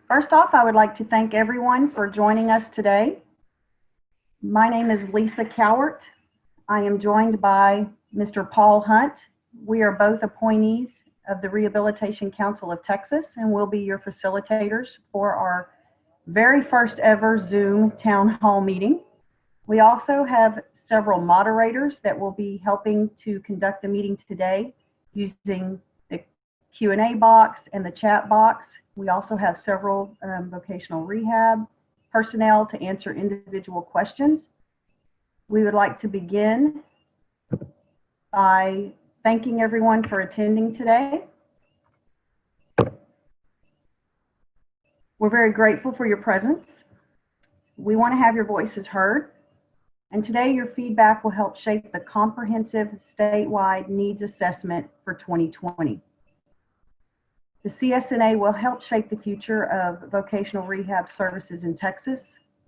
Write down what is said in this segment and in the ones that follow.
First off, I would like to thank everyone for joining us today. My name is Lisa Cowart. I am joined by Mr. Paul Hunt. We are both appointees of the Rehabilitation Council of Texas and will be your facilitators for our very first ever Zoom town hall meeting. We also have several moderators that will be helping to conduct the meeting today using the Q&A box and the chat box. We also have several vocational rehab personnel to answer individual questions. We would like to begin by thanking everyone for attending today. We're very grateful for your presence. We want to have your voices heard. And today your feedback will help shape the comprehensive statewide needs assessment for 2020. The CSNA will help shape the future of vocational rehab services in Texas,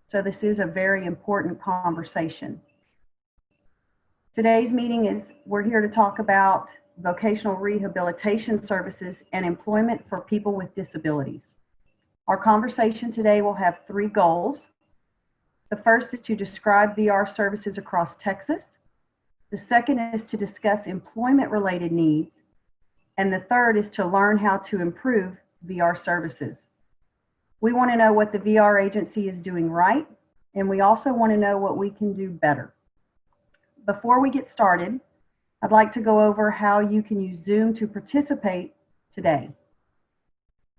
so this is a very important conversation. Today's meeting we're here to talk about vocational rehabilitation services and employment for people with disabilities. Our conversation today will have three goals. The first is to describe VR services across Texas. The second is to discuss employment-related needs. And the third is to learn how to improve VR services. We want to know what the VR agency is doing right, and we also want to know what we can do better. Before we get started, I'd like to go over how you can use Zoom to participate today.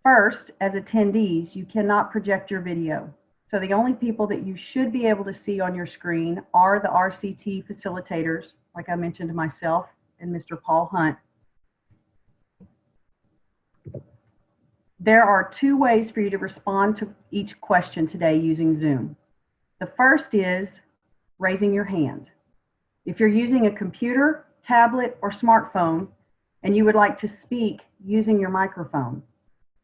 First, as attendees, you cannot project your video. So the only people that you should be able to see on your screen are the RCT facilitators, like I mentioned, myself and Mr. Paul Hunt. There are two ways for you to respond to each question today using Zoom. The first is raising your hand. If you're using a computer, tablet, or smartphone, and you would like to speak using your microphone,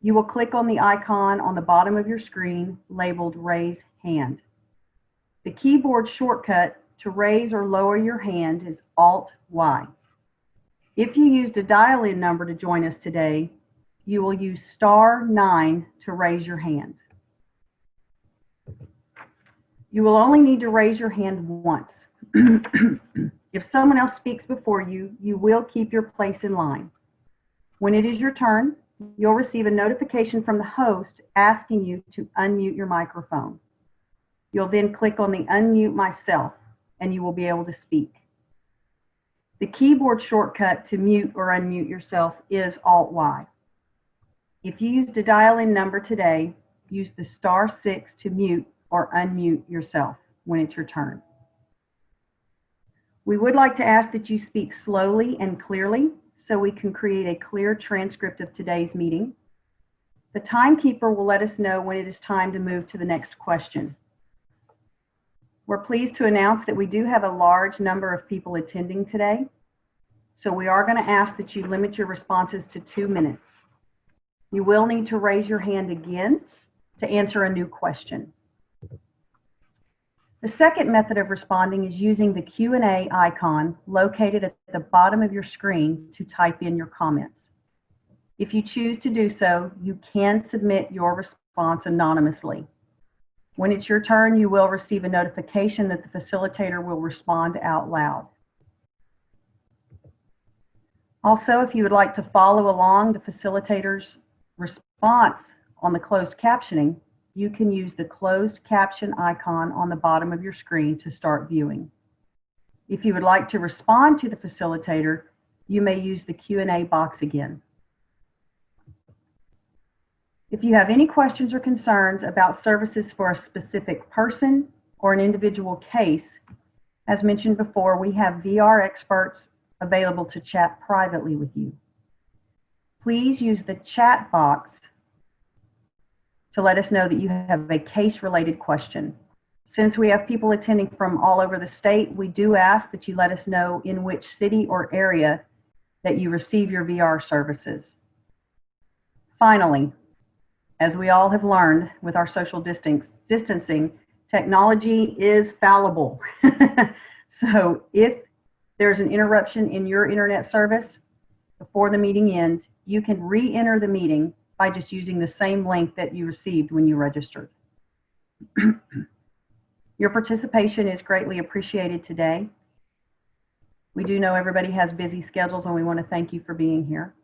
you will click on the icon on the bottom of your screen labeled Raise Hand. The keyboard shortcut to raise or lower your hand is Alt-Y. If you used a dial-in number to join us today, you will use *9 to raise your hand. You will only need to raise your hand once. If someone else speaks before you, you will keep your place in line. When it is your turn, you'll receive a notification from the host asking you to unmute your microphone. You'll then click on the Unmute Myself, and you will be able to speak. The keyboard shortcut to mute or unmute yourself is Alt-Y. If you used a dial-in number today, use the *6 to mute or unmute yourself when it's your turn. We would like to ask that you speak slowly and clearly so we can create a clear transcript of today's meeting. The timekeeper will let us know when it is time to move to the next question. We're pleased to announce that we do have a large number of people attending today, so we are going to ask that you limit your responses to 2 minutes. You will need to raise your hand again to answer a new question. The second method of responding is using the Q&A icon located at the bottom of your screen to type in your comments. If you choose to do so, you can submit your response anonymously. When it's your turn, you will receive a notification that the facilitator will respond out loud. Also, if you would like to follow along the facilitator's response on the closed captioning, you can use the closed caption icon on the bottom of your screen to start viewing. If you would like to respond to the facilitator, you may use the Q&A box again. If you have any questions or concerns about services for a specific person or an individual case, as mentioned before, we have VR experts available to chat privately with you. Please use the chat box to let us know that you have a case-related question. Since we have people attending from all over the state, we do ask that you let us know in which city or area that you receive your VR services. Finally, as we all have learned with our social distancing, technology is fallible. So if there's an interruption in your internet service before the meeting ends, you can re-enter the meeting by just using the same link that you received when you registered. Your participation is greatly appreciated today. We do know everybody has busy schedules, and we want to thank you for being here.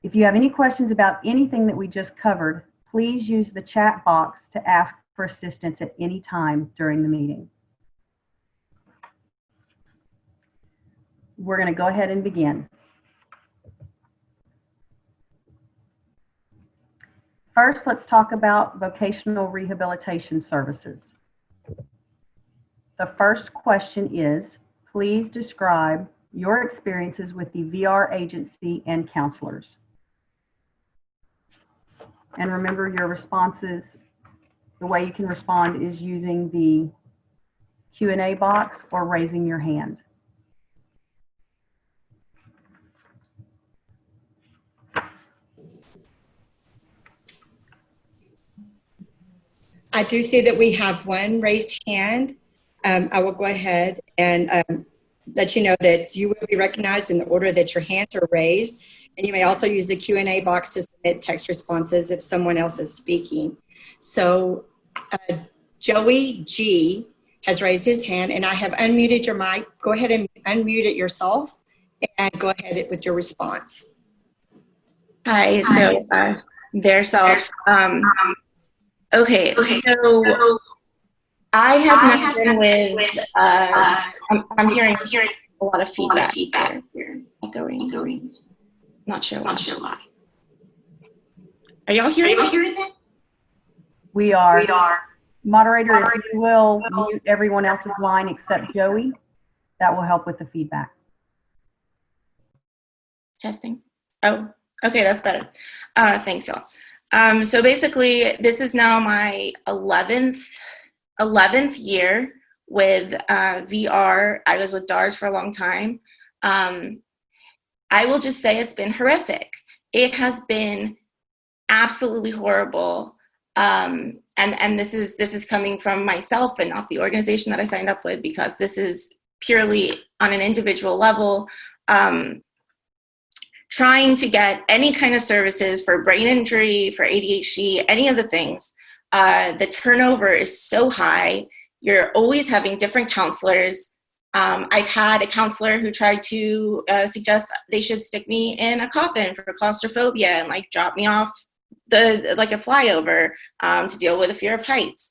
If you have any questions about anything that we just covered, please use the chat box to ask for assistance at any time during the meeting. We're going to go ahead and begin. First, let's talk about vocational rehabilitation services. The first question is, please describe your experiences with the VR agency and counselors. And remember, your responses, the way you can respond is using the Q&A box or raising your hand. I do see that we have one raised hand. I will go ahead and let you know that you will be recognized in the order that your hands are raised. And you may also use the Q&A box to submit text responses if someone else is speaking. So Joey G has raised his hand, and I have unmuted your mic. Go ahead and unmute it yourself and go ahead with your response. Hi, so their self. Okay, so I have not been with, I'm hearing a lot of feedback here. Echoing. Not sure why. Are y'all hearing that? We are. Moderator, if you will mute everyone else's line except Joey, that will help with the feedback. Testing. Oh, okay, that's better. Thanks, y'all. So basically, this is now my 11th year with VR. I was with DARS for a long time. I will just say it's been horrific. It has been absolutely horrible. And this is coming from myself and not the organization that I signed up with, because this is purely on an individual level. Trying to get any kind of services for brain injury, for ADHD, any of the things, the turnover is so high. You're always having different counselors. I've had a counselor who tried to suggest they should stick me in a coffin for claustrophobia and like drop me off like a flyover to deal with a fear of heights.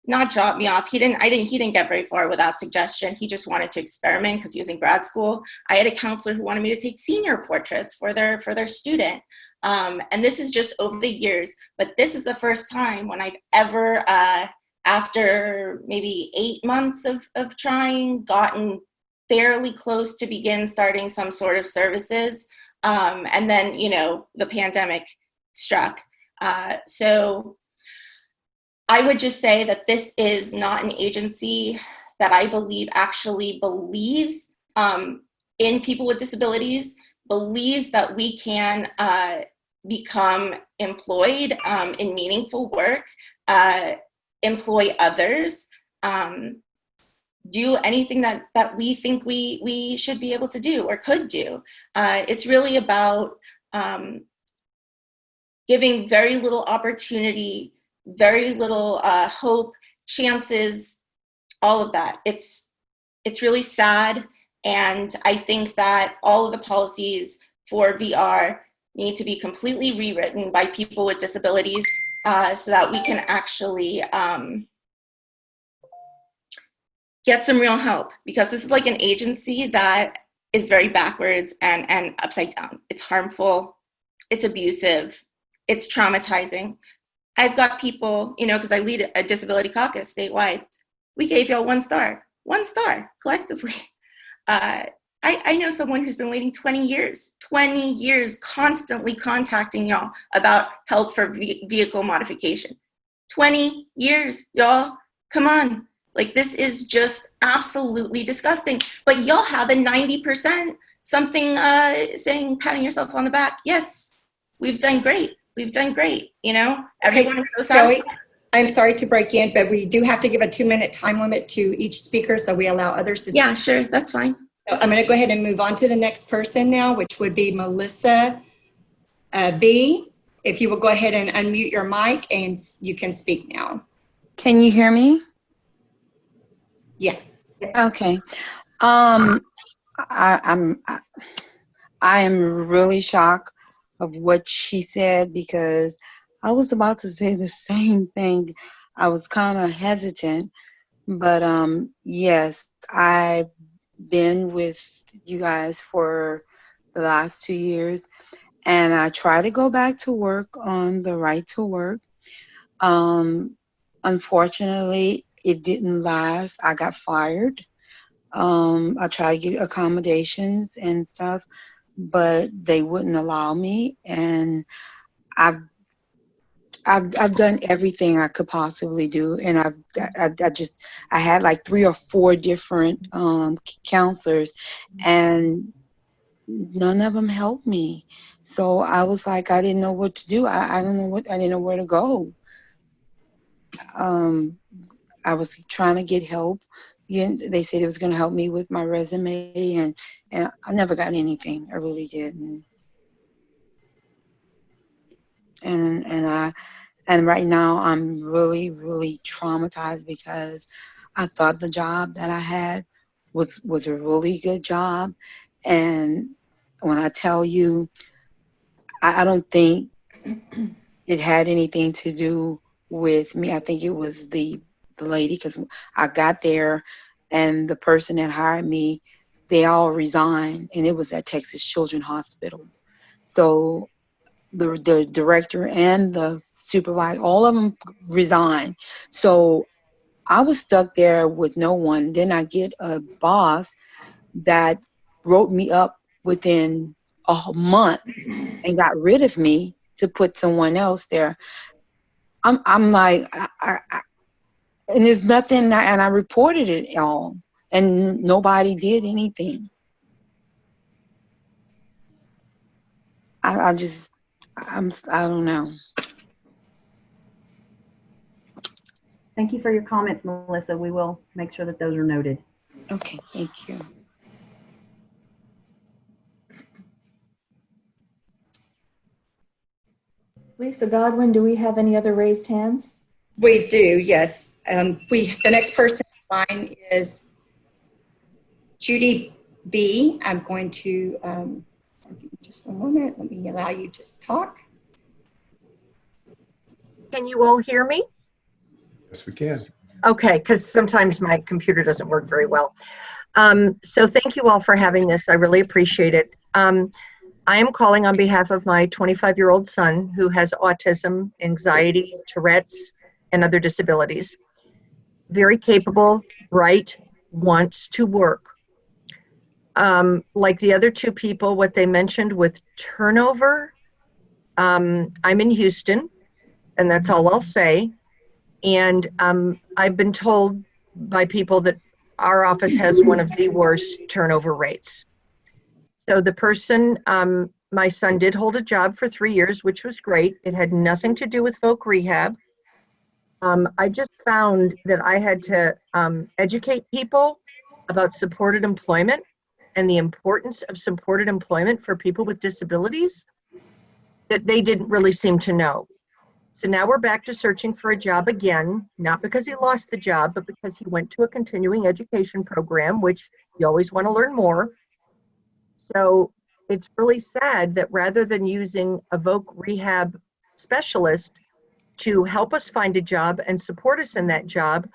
Not drop me off. He didn't get very far with that suggestion. He just wanted to experiment because he was in grad school. I had a counselor who wanted me to take senior portraits for their student. And this is just over the years, but this is the first time when I've ever, after maybe 8 months of trying, gotten fairly close to begin starting some sort of services. And then, the pandemic struck. So I would just say that this is not an agency that I believe actually believes in people with disabilities, believes that we can become employed in meaningful work, employ others, do anything that we think we should be able to do or could do. It's really about giving very little opportunity, very little hope, chances, all of that. It's really sad, and I think that all of the policies for VR need to be completely rewritten by people with disabilities so that we can actually get some real help, because this is like an agency that is very backwards and upside down. It's harmful, it's abusive, it's traumatizing. I've got people, because I lead a disability caucus statewide. We gave y'all 1 star collectively. I know someone who's been waiting 20 years, constantly contacting y'all about help for vehicle modification. 20 years, y'all, come on. Like, this is just absolutely disgusting. But y'all have a 90% something saying, patting yourself on the back. Yes, we've done great. Everyone is so satisfied. Joey, I'm sorry to break in, but we do have to give a 2-minute time limit to each speaker, so we allow others to speak. Yeah, sure, that's fine. So I'm going to go ahead and move on to the next person now, which would be Melissa B, if you will go ahead and unmute your mic and you can speak now. Can you hear me? Yes. Okay. I, I'm I am really shocked of what she said because I was about to say the same thing. I was kind of hesitant, but yes, I've been with you guys for the last 2 years, and I try to go back to work on the right to work. Um, Unfortunately, it didn't last. I got fired. I tried to get accommodations and stuff, but they wouldn't allow me. And I've I've done everything I could possibly do, and I had like 3 or 4 different counselors, and none of them helped me. So I was like, I didn't know what to do. I didn't know where to go. Um, I was trying to get help. They said it was going to help me with my resume, and I never got anything. I really didn't. And right now I'm really, really traumatized because I thought the job that I had was a really good job. And when I tell you, I don't think it had anything to do with me. I think it was the lady, because I got there and the person that hired me, they all resigned, and it was at Texas Children's Hospital. So the director and the supervisor, all of them resigned. So I was stuck there with no one. Then I get a boss that wrote me up within a month and got rid of me to put someone else there. I'm like, and there's nothing, and I reported it all, and nobody did anything. I just, I don't know. Thank you for your comments, Melissa. We will make sure that those are noted. Okay, thank you. Lisa Godwin, do we have any other raised hands? We do, yes. The next person in line is Judy B. I'm going to, give me just one moment. Let me allow you to talk. Can you all hear me? Yes, we can. Okay, because sometimes my computer doesn't work very well. So thank you all for having this. I really appreciate it. I am calling on behalf of my 25-year-old son who has autism, anxiety, Tourette's, and other disabilities. Very capable, bright, wants to work. Like the other 2 people, what they mentioned with turnover, I'm in Houston, and that's all I'll say. And I've been told by people that our office has one of the worst turnover rates. So the person, my son did hold a job for 3 years, which was great. It had nothing to do with voc rehab. I just found that I had to educate people about supported employment and the importance of supported employment for people with disabilities that they didn't really seem to know. So now we're back to searching for a job again, not because he lost the job, but because he went to a continuing education program, which you always want to learn more. So it's really sad that rather than using a voc rehab specialist to help us find a job and support us in that job,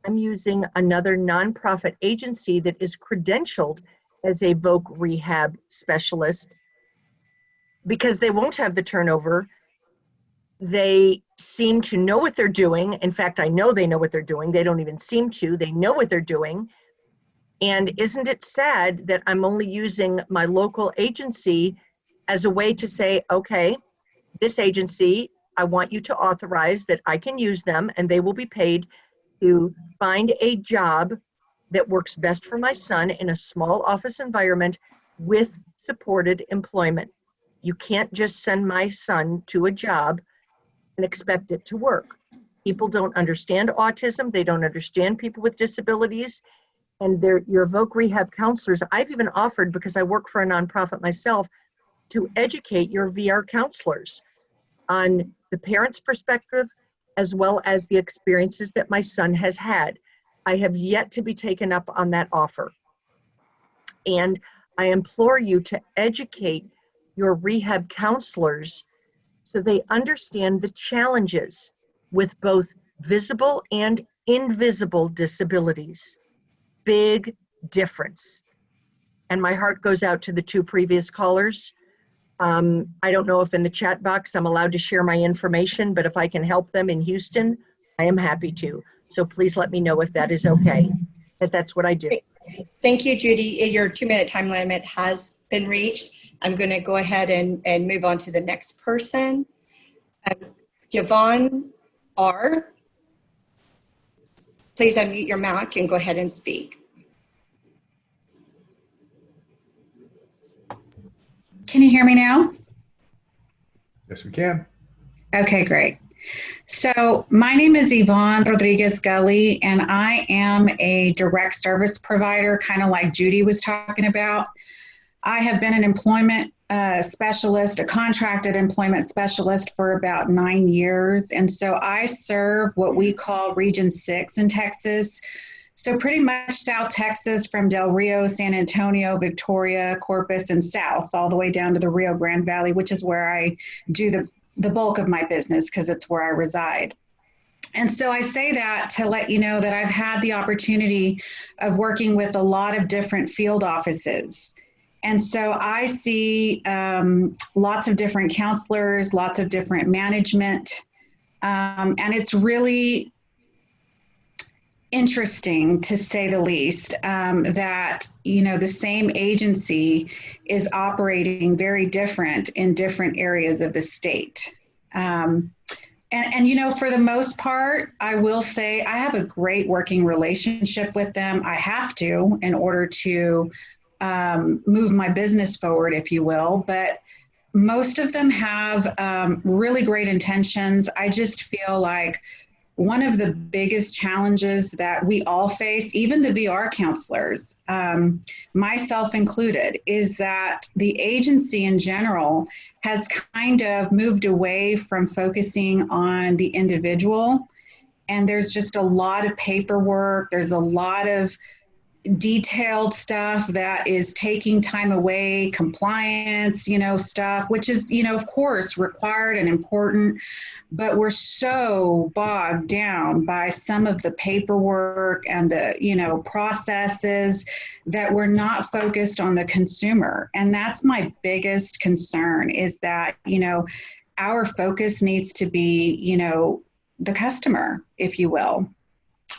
I'm using another nonprofit agency that is credentialed as a voc rehab specialist because they won't have the turnover. They seem to know what they're doing. In fact, I know they know what they're doing. They don't even seem to. They know what they're doing. And isn't it sad that I'm only using my local agency as a way to say, okay, this agency, I want you to authorize that I can use them and they will be paid to find a job that works best for my son in a small office environment with supported employment. You can't just send my son to a job and expect it to work. People don't understand autism. They don't understand people with disabilities. And your voc rehab counselors, I've even offered, because I work for a nonprofit myself, to educate your VR counselors on the parent's perspective as well as the experiences that my son has had. I have yet to be taken up on that offer. And I implore you to educate your rehab counselors so they understand the challenges with both visible and invisible disabilities. Big difference. And my heart goes out to the two previous callers. I don't know if in the chat box I'm allowed to share my information, but if I can help them in Houston, I am happy to. So please let me know if that is okay, because that's what I do. Thank you, Judy. Your 2-minute time limit has been reached. I'm going to go ahead and move on to the next person. Yvonne R. Please unmute your mic and go ahead and speak. Can you hear me now? Yes, we can. Okay, great. So my name is Yvonne Rodriguez Gully, and I am a direct service provider, kind of like Judy was talking about. I have been an employment specialist, a contracted employment specialist for about 9 years. And so I serve what we call Region 6 in Texas. So pretty much South Texas from Del Rio, San Antonio, Victoria, Corpus, and south, all the way down to the Rio Grande Valley, which is where I do the bulk of my business because it's where I reside. And so I say that to let you know that I've had the opportunity of working with a lot of different field offices. And so I see lots of different counselors, lots of different management, and it's really interesting, to say the least, that, you know, the same agency is operating very different in different areas of the state. And, you know, for the most part, I will say I have a great working relationship with them. I have to in order to move my business forward, if you will. But most of them have really great intentions. I just feel like one of the biggest challenges that we all face, even the VR counselors, myself included, is that the agency in general has kind of moved away from focusing on the individual. And there's just a lot of paperwork. There's a lot of detailed stuff that is taking time away, compliance, you know, stuff, which is, you know, of course, required and important, but we're so bogged down by some of the paperwork and the, you know, processes that we're not focused on the consumer. And that's my biggest concern, is that, you know, our focus needs to be, you know, the customer, if you will.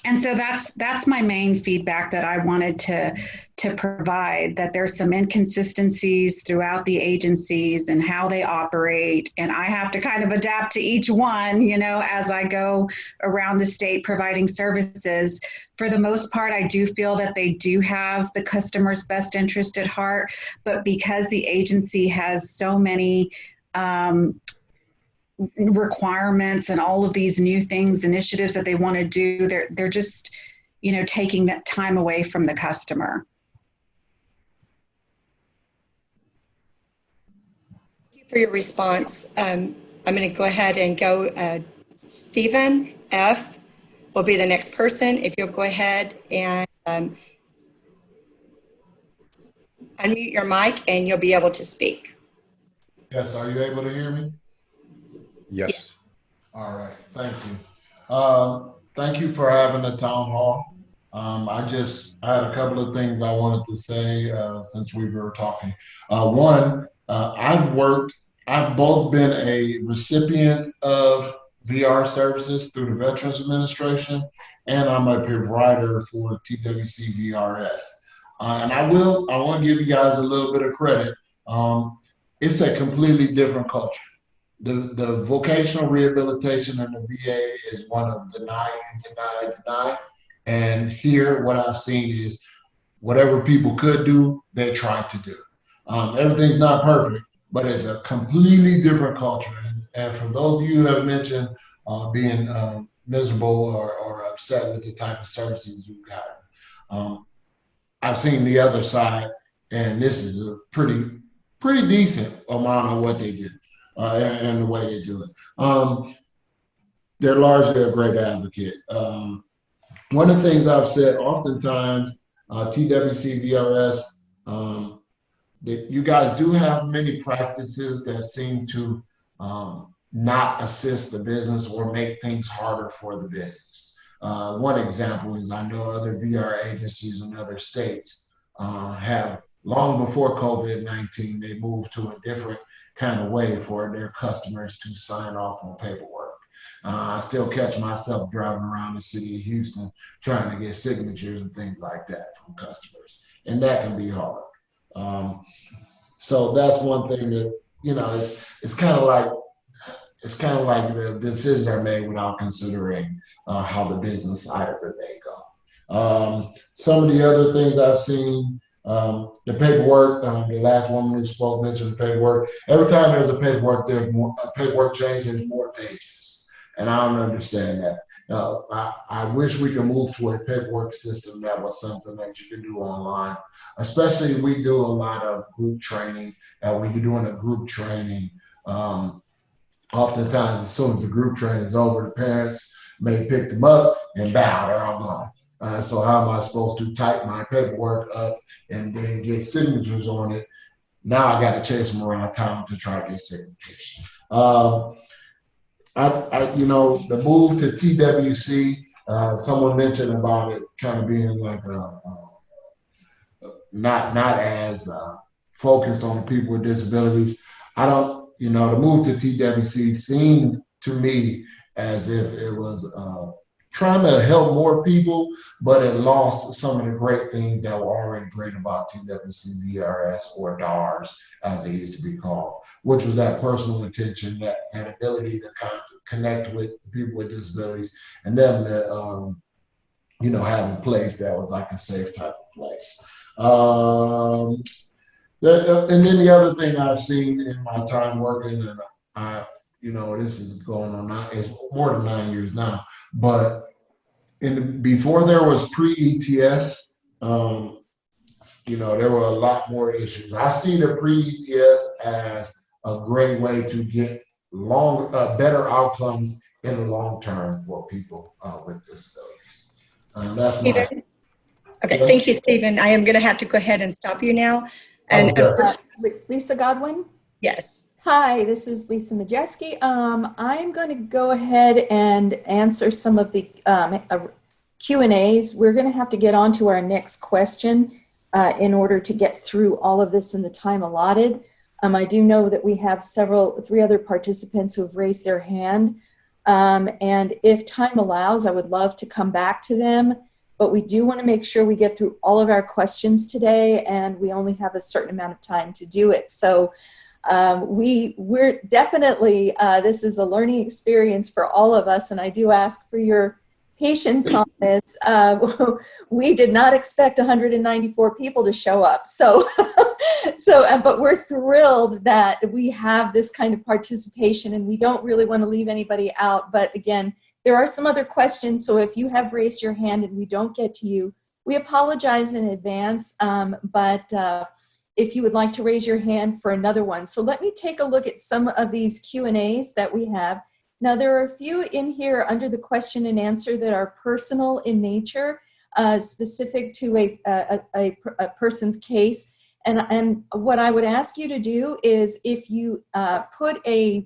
And so that's my main feedback that I wanted to provide, that there's some inconsistencies throughout the agencies and how they operate. And I have to kind of adapt to each one, you know, as I go around the state providing services. For the most part, I do feel that they do have the customer's best interest at heart, but because the agency has so many requirements and all of these new things, initiatives that they want to do, they're just, you know, taking that time away from the customer. Thank you for your response. I'm going to go ahead and go. Stephen F. will be the next person. If you'll go ahead and unmute your mic and you'll be able to speak. Yes, are you able to hear me? Yes. All right, thank you. Thank you for having the town hall. I had a couple of things I wanted to say since we were talking. One, I've both been a recipient of VR services through the Veterans Administration, and I'm a provider for TWC VRS. And I want to give you guys a little bit of credit. It's a completely different culture. The vocational rehabilitation in the VA is one of deny. And here, what I've seen is whatever people could do, they try to do. Everything's not perfect, but it's a completely different culture. And for those of you who have mentioned being miserable or upset with the type of services you've got, I've seen the other side, and this is a pretty pretty decent amount of what they do and the way they do it. They're largely a great advocate. One of the things I've said oftentimes, TWC, VRS, that you guys do have many practices that seem to not assist the business or make things harder for the business. One example is I know other VR agencies in other states have long before COVID-19, they moved to a different kind of way for their customers to sign off on paperwork. I still catch myself driving around the city of Houston trying to get signatures and things like that from customers, and that can be hard. So that's one thing that, you know, it's kind of like the decisions are made without considering how the business side of it may go. Some of the other things I've seen, the paperwork, the last woman who spoke mentioned the paperwork. Every time there's a paperwork change, there's more pages. And I don't understand that. I wish we could move to a paperwork system that was something that you could do online. Especially we do a lot of group training. When you're doing a group training, oftentimes as soon as the group training is over, the parents may pick them up and bow, they're all gone. So how am I supposed to type my paperwork up and then get signatures on it? Now I got to chase them around town to try to get signatures. You know, the move to TWC, someone mentioned about it kind of being like not as focused on people with disabilities. You know, the move to TWC seemed to me as if it was trying to help more people, but it lost some of the great things that were already great about TWC, VRS, or DARS, as they used to be called, which was that personal attention, that ability to connect with people with disabilities, and them to, you know, have a place that was like a safe type of place. And then the other thing I've seen in my time working, and you know, this is going on it's more than 9 years now, but before there was pre-ETS, you know, there were a lot more issues. I see the pre-ETS as a great way to get better outcomes in the long term for people with disabilities. That's my. Okay, thank you, Stephen. I am going to have to go ahead and stop you now. And Lisa Godwin? Yes. Hi, this is Lisa Majeski. I'm going to go ahead and answer some of the Q&As. We're going to have to get on to our next question in order to get through all of this in the time allotted. I do know that we have three other participants who have raised their hand. And if time allows, I would love to come back to them. But we do want to make sure we get through all of our questions today, and we only have a certain amount of time to do it. So we're definitely, this is a learning experience for all of us, and I do ask for your patience on this. We did not expect 194 people to show up. So, but we're thrilled that we have this kind of participation, and we don't really want to leave anybody out. But again, there are some other questions, so if you have raised your hand and we don't get to you, we apologize in advance, but if you would like to raise your hand for another one. So let me take a look at some of these Q&As that we have. Now, there are a few in here under the question and answer that are personal in nature, specific to a person's case. And what I would ask you to do is if you put a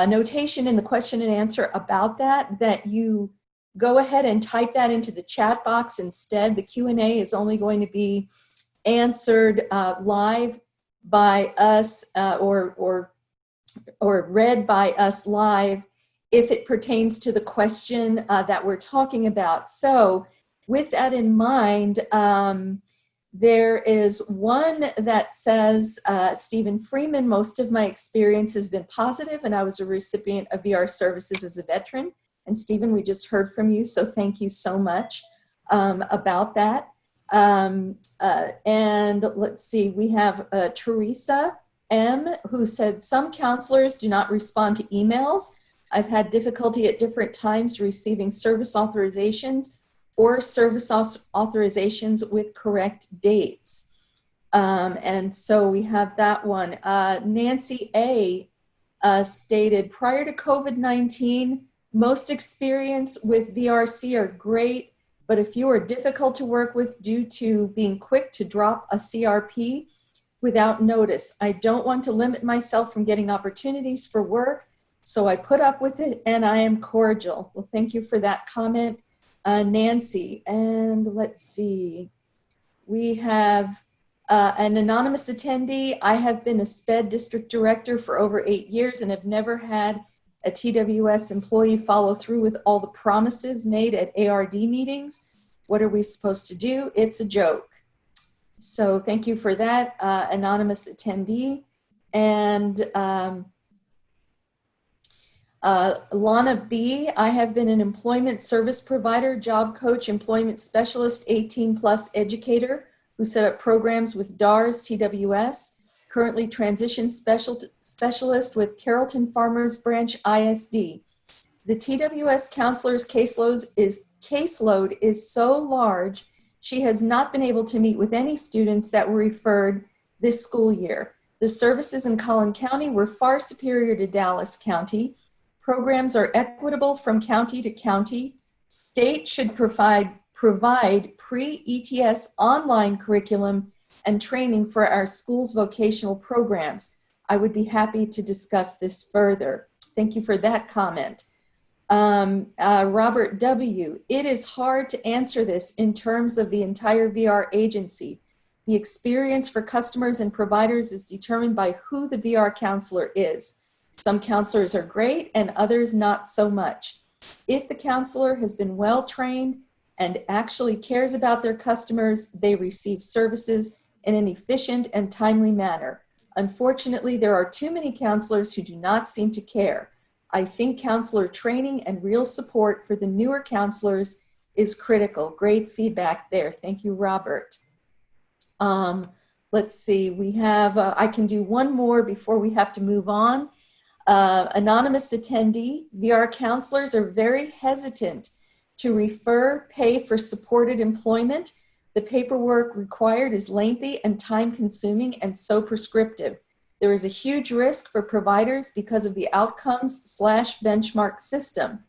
notation in the question and answer about that you go ahead and type that into the chat box instead. The Q&A is only going to be answered live by us or read by us live if it pertains to the question that we're talking about. So with that in mind, there is one that says, Stephen Freeman, most of my experience has been positive, and I was a recipient of VR services as a veteran. And Stephen, we just heard from you, so thank you so much about that. And let's see, we have Teresa M., who said, some counselors do not respond to emails. I've had difficulty at different times receiving service authorizations or service authorizations with correct dates. And so we have that one. Nancy A. Stated, prior to COVID-19, most experience with VRC are great, but if you are difficult to work with due to being quick to drop a CRP without notice, I don't want to limit myself from getting opportunities for work, so I put up with it and I am cordial. Well, thank you for that comment, Nancy. And let's see, we have an anonymous attendee. I have been a SPED district director for over 8 years and have never had a TWS employee follow through with all the promises made at ARD meetings. What are we supposed to do? It's a joke. So thank you for that, anonymous attendee. And Lana B, I have been an employment service provider, job coach, employment specialist, 18+ educator who set up programs with DARS, TWS, currently transition specialist with Carrollton Farmers Branch ISD. The TWS counselor's caseload is so large, she has not been able to meet with any students that were referred this school year. The services in Collin County were far superior to Dallas County. Programs are equitable from county to county. State should provide pre-ETS online curriculum and training for our school's vocational programs. I would be happy to discuss this further. Thank you for that comment. Robert W., it is hard to answer this in terms of the entire VR agency. The experience for customers and providers is determined by who the VR counselor is. Some counselors are great and others not so much. If the counselor has been well trained and actually cares about their customers, they receive services in an efficient and timely manner. Unfortunately, there are too many counselors who do not seem to care. I think counselor training and real support for the newer counselors is critical. Great feedback there. Thank you, Robert. Let's see, we have, I can do one more before we have to move on. Anonymous attendee, VR counselors are very hesitant to refer, pay for supported employment. The paperwork required is lengthy and time consuming and so prescriptive. There is a huge risk for providers because of the outcomes/benchmark system.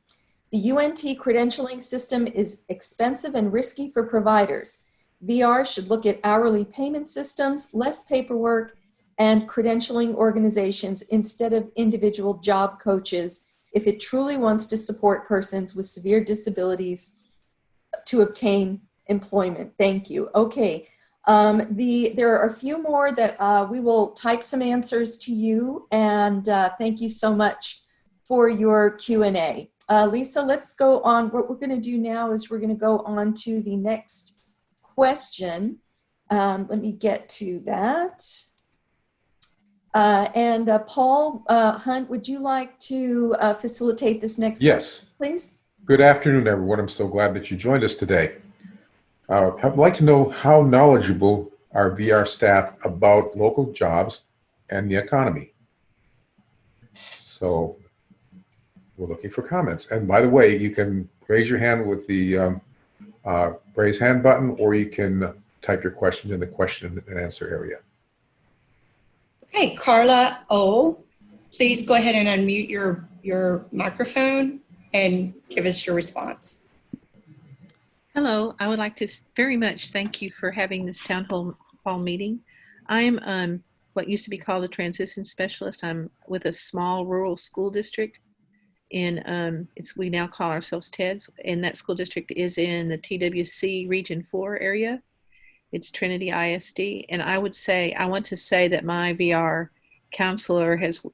The UNT credentialing system is expensive and risky for providers. VR should look at hourly payment systems, less paperwork, and credentialing organizations instead of individual job coaches if it truly wants to support persons with severe disabilities to obtain employment. Thank you. Okay. There are a few more that we will type some answers to you, and thank you so much for your Q&A. Lisa, let's go on. What we're going to do now is we're going to go on to the next question. Let me get to that. Paul Hunt, would you like to facilitate this next Yes. please? Good afternoon, everyone. I'm so glad that you joined us today. I'd like to know how knowledgeable are VR staff about local jobs and the economy. So we're looking for comments. And by the way, you can raise your hand with the raise hand button, or you can type your question in the question and answer area. Okay, Carla O, please go ahead and unmute your microphone and give us your response. Hello, I would like to very much thank you for having this town hall meeting. I'm what used to be called a transition specialist. I'm with a small rural school district in, we now call ourselves TEDS, and that school district is in the TWC Region 4 area. It's Trinity ISD, and I want to say that my VR counselor has,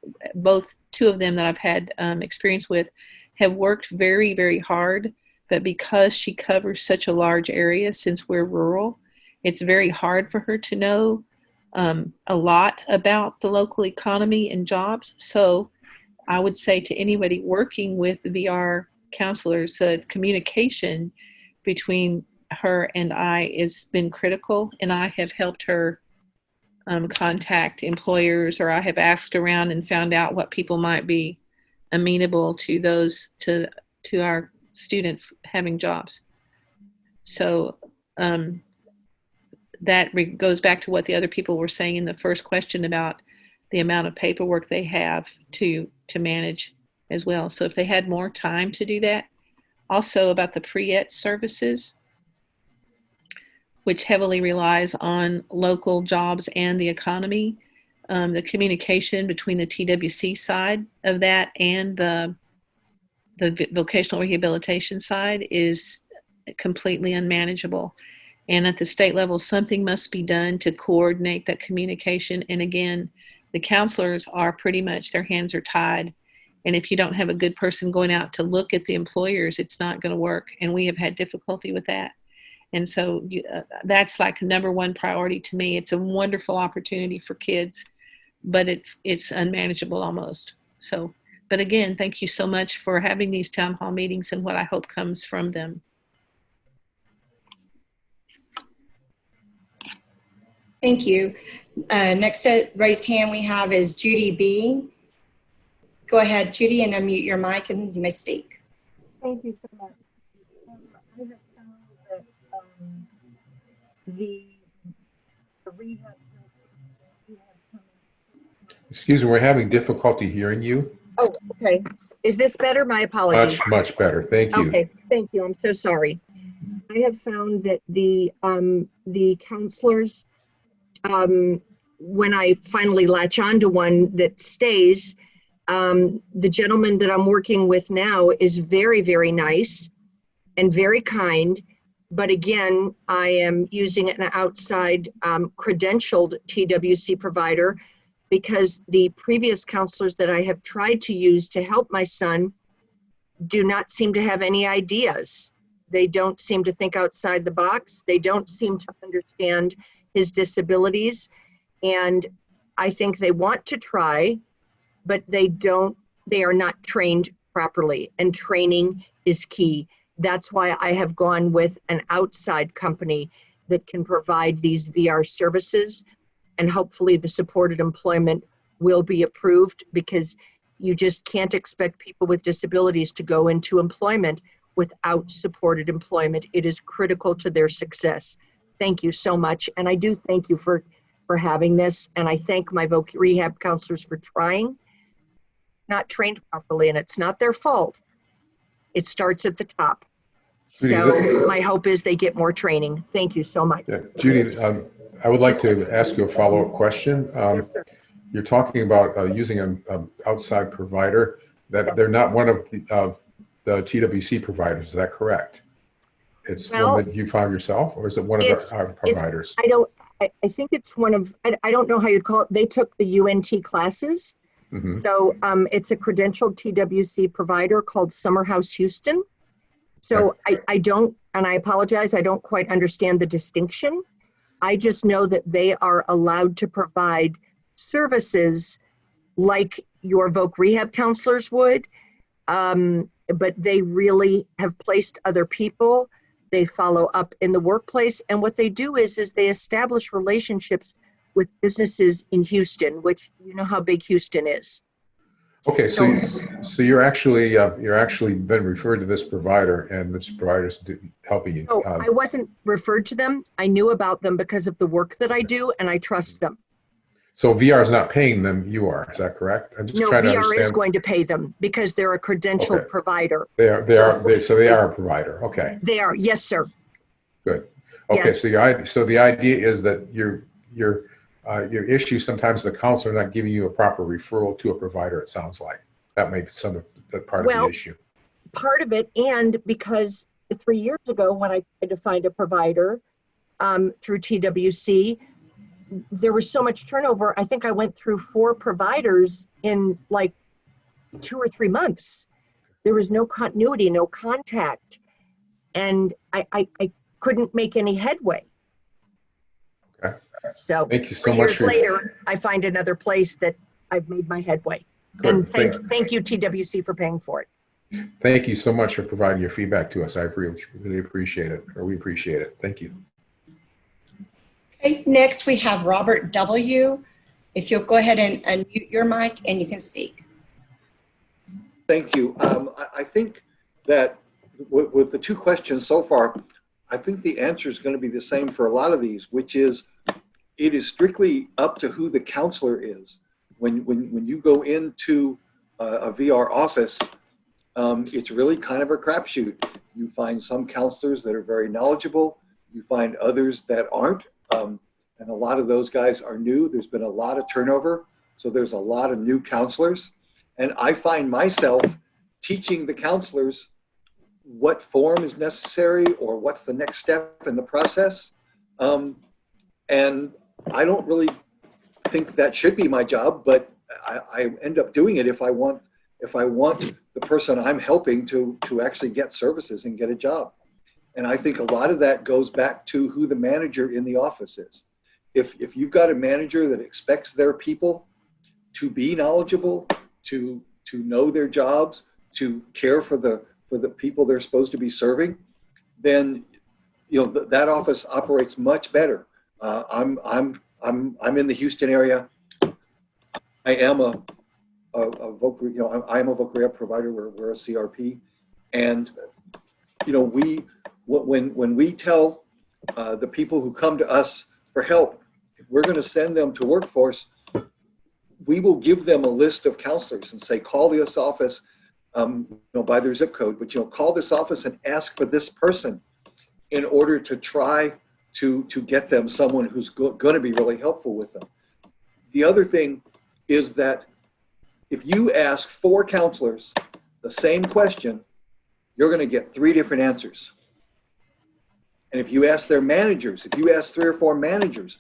two of them that I've had experience with, have worked very, very hard. But because she covers such a large area, since we're rural, it's very hard for her to know a lot about the local economy and jobs. So I would say to anybody working with VR counselors, communication between her and I has been critical, and I have helped her contact employers, or I have asked around and found out what people might be amenable to those, to our students having jobs. So goes back to what the other people were saying in the first question about the amount of paperwork they have to manage as well. So if they had more time to do that. Also about the pre-ET services, which heavily relies on local jobs and the economy. The communication between the TWC side of that and the vocational rehabilitation side is completely unmanageable. And at the state level, something must be done to coordinate that communication. And again, the counselors are pretty much, their hands are tied. And if you don't have a good person going out to look at the employers, it's not going to work. And we have had difficulty with that. And so that's like number one priority to me. It's a wonderful opportunity for kids, but it's unmanageable almost. So, but again, thank you so much for having these town hall meetings and what I hope comes from them. Thank you. Next raised hand we have is Judy B. Go ahead, Judy, and unmute your mic and you may speak. Thank you so much. I have found that the rehab. Excuse me, we're having difficulty hearing you. Oh, okay. Is this better? My apologies. Much better. Thank you. Okay, thank you. I'm so sorry. I have found that the counselors, when I finally latch onto one that stays, the gentleman that I'm working with now is very, very nice and very kind. But again, I am using an outside credentialed TWC provider because the previous counselors that I have tried to use to help my son do not seem to have any ideas. They don't seem to think outside the box. They don't seem to understand his disabilities. And I think they want to try, but they are not trained properly, and training is key. That's why I have gone with an outside company that can provide these VR services, and hopefully the supported employment will be approved, because you just can't expect people with disabilities to go into employment without supported employment. It is critical to their success. Thank you so much. And I do thank you for having this. And I thank my rehab counselors for trying. Not trained properly, and it's not their fault. It starts at the top. So my hope is they get more training. Thank you so much. Yeah. Judy, I would like to ask you a follow-up question. Yes, sir. You're talking about using an outside provider, that they're not one of the TWC providers. Is that correct? It's one that you found yourself, or is it one of our providers? I think it's one of, I don't know how you'd call it. They took the UNT classes. Mm-hmm. So it's a credentialed TWC provider called Summerhouse Houston. So I don't, and I apologize, I don't quite understand the distinction. I just know that they are allowed to provide services like your voc rehab counselors would, but they really have placed other people. They follow up in the workplace, and what they do is they establish relationships with businesses in Houston, which you know how big Houston is. Okay, so you're actually been referred to this provider, and this provider's helping you. Oh, I wasn't referred to them. I knew about them because of the work that I do, and I trust them. So VR is not paying them. You are. Is that correct? I'm just trying to understand. VR is going to pay them because they're a credentialed provider. They are a provider. Okay. They are. Yes, sir. Good. Okay. Yes. So the idea is that your issue, sometimes the counselor not giving you a proper referral to a provider, it sounds like. That may be some of the part of the issue. Part of it, and because 3 years ago when I tried to find a provider through TWC, there was so much turnover. I think I went through 4 providers in like 2 or 3 months. There was no continuity, no contact, and I couldn't make any headway. Okay. So thank you so 3 much. Years later, I find another place that I've made my headway. Good. And thank you, TWC, for paying for it. Thank you so much for providing your feedback to us. I really appreciate it, or we appreciate it. Thank you. Okay, next we have Robert W. If you'll go ahead and unmute your mic and you can speak. Thank you. I think that with the 2 questions so far, I think the answer is going to be the same for a lot of these, which is it is strictly up to who the counselor is. When you go into a VR office, it's really kind of a crapshoot. You find some counselors that are very knowledgeable. You find others that aren't. And a lot of those guys are new. There's been a lot of turnover. So there's a lot of new counselors. And I find myself teaching the counselors what form is necessary or what's the next step in the process. And I don't really think that should be my job, but I end up doing it if I want the person I'm helping to actually get services and get a job. And I think a lot of that goes back to who the manager in the office is. If you've got a manager that expects their people to be knowledgeable, to know their jobs, to care for the people they're supposed to be serving, then that office operates much better. I'm in the Houston area. I am a voc, I am a voc rehab provider. We're a CRP, and when we tell the people who come to us for help, if we're going to send them to workforce, we will give them a list of counselors and say, call this office, by their zip code, but call this office and ask for this person in order to try to get them someone who's going to be really helpful with them. The other thing is that if you ask 4 counselors the same question, you're going to get 3 different answers. And if you ask their managers, if you ask 3 or 4 managers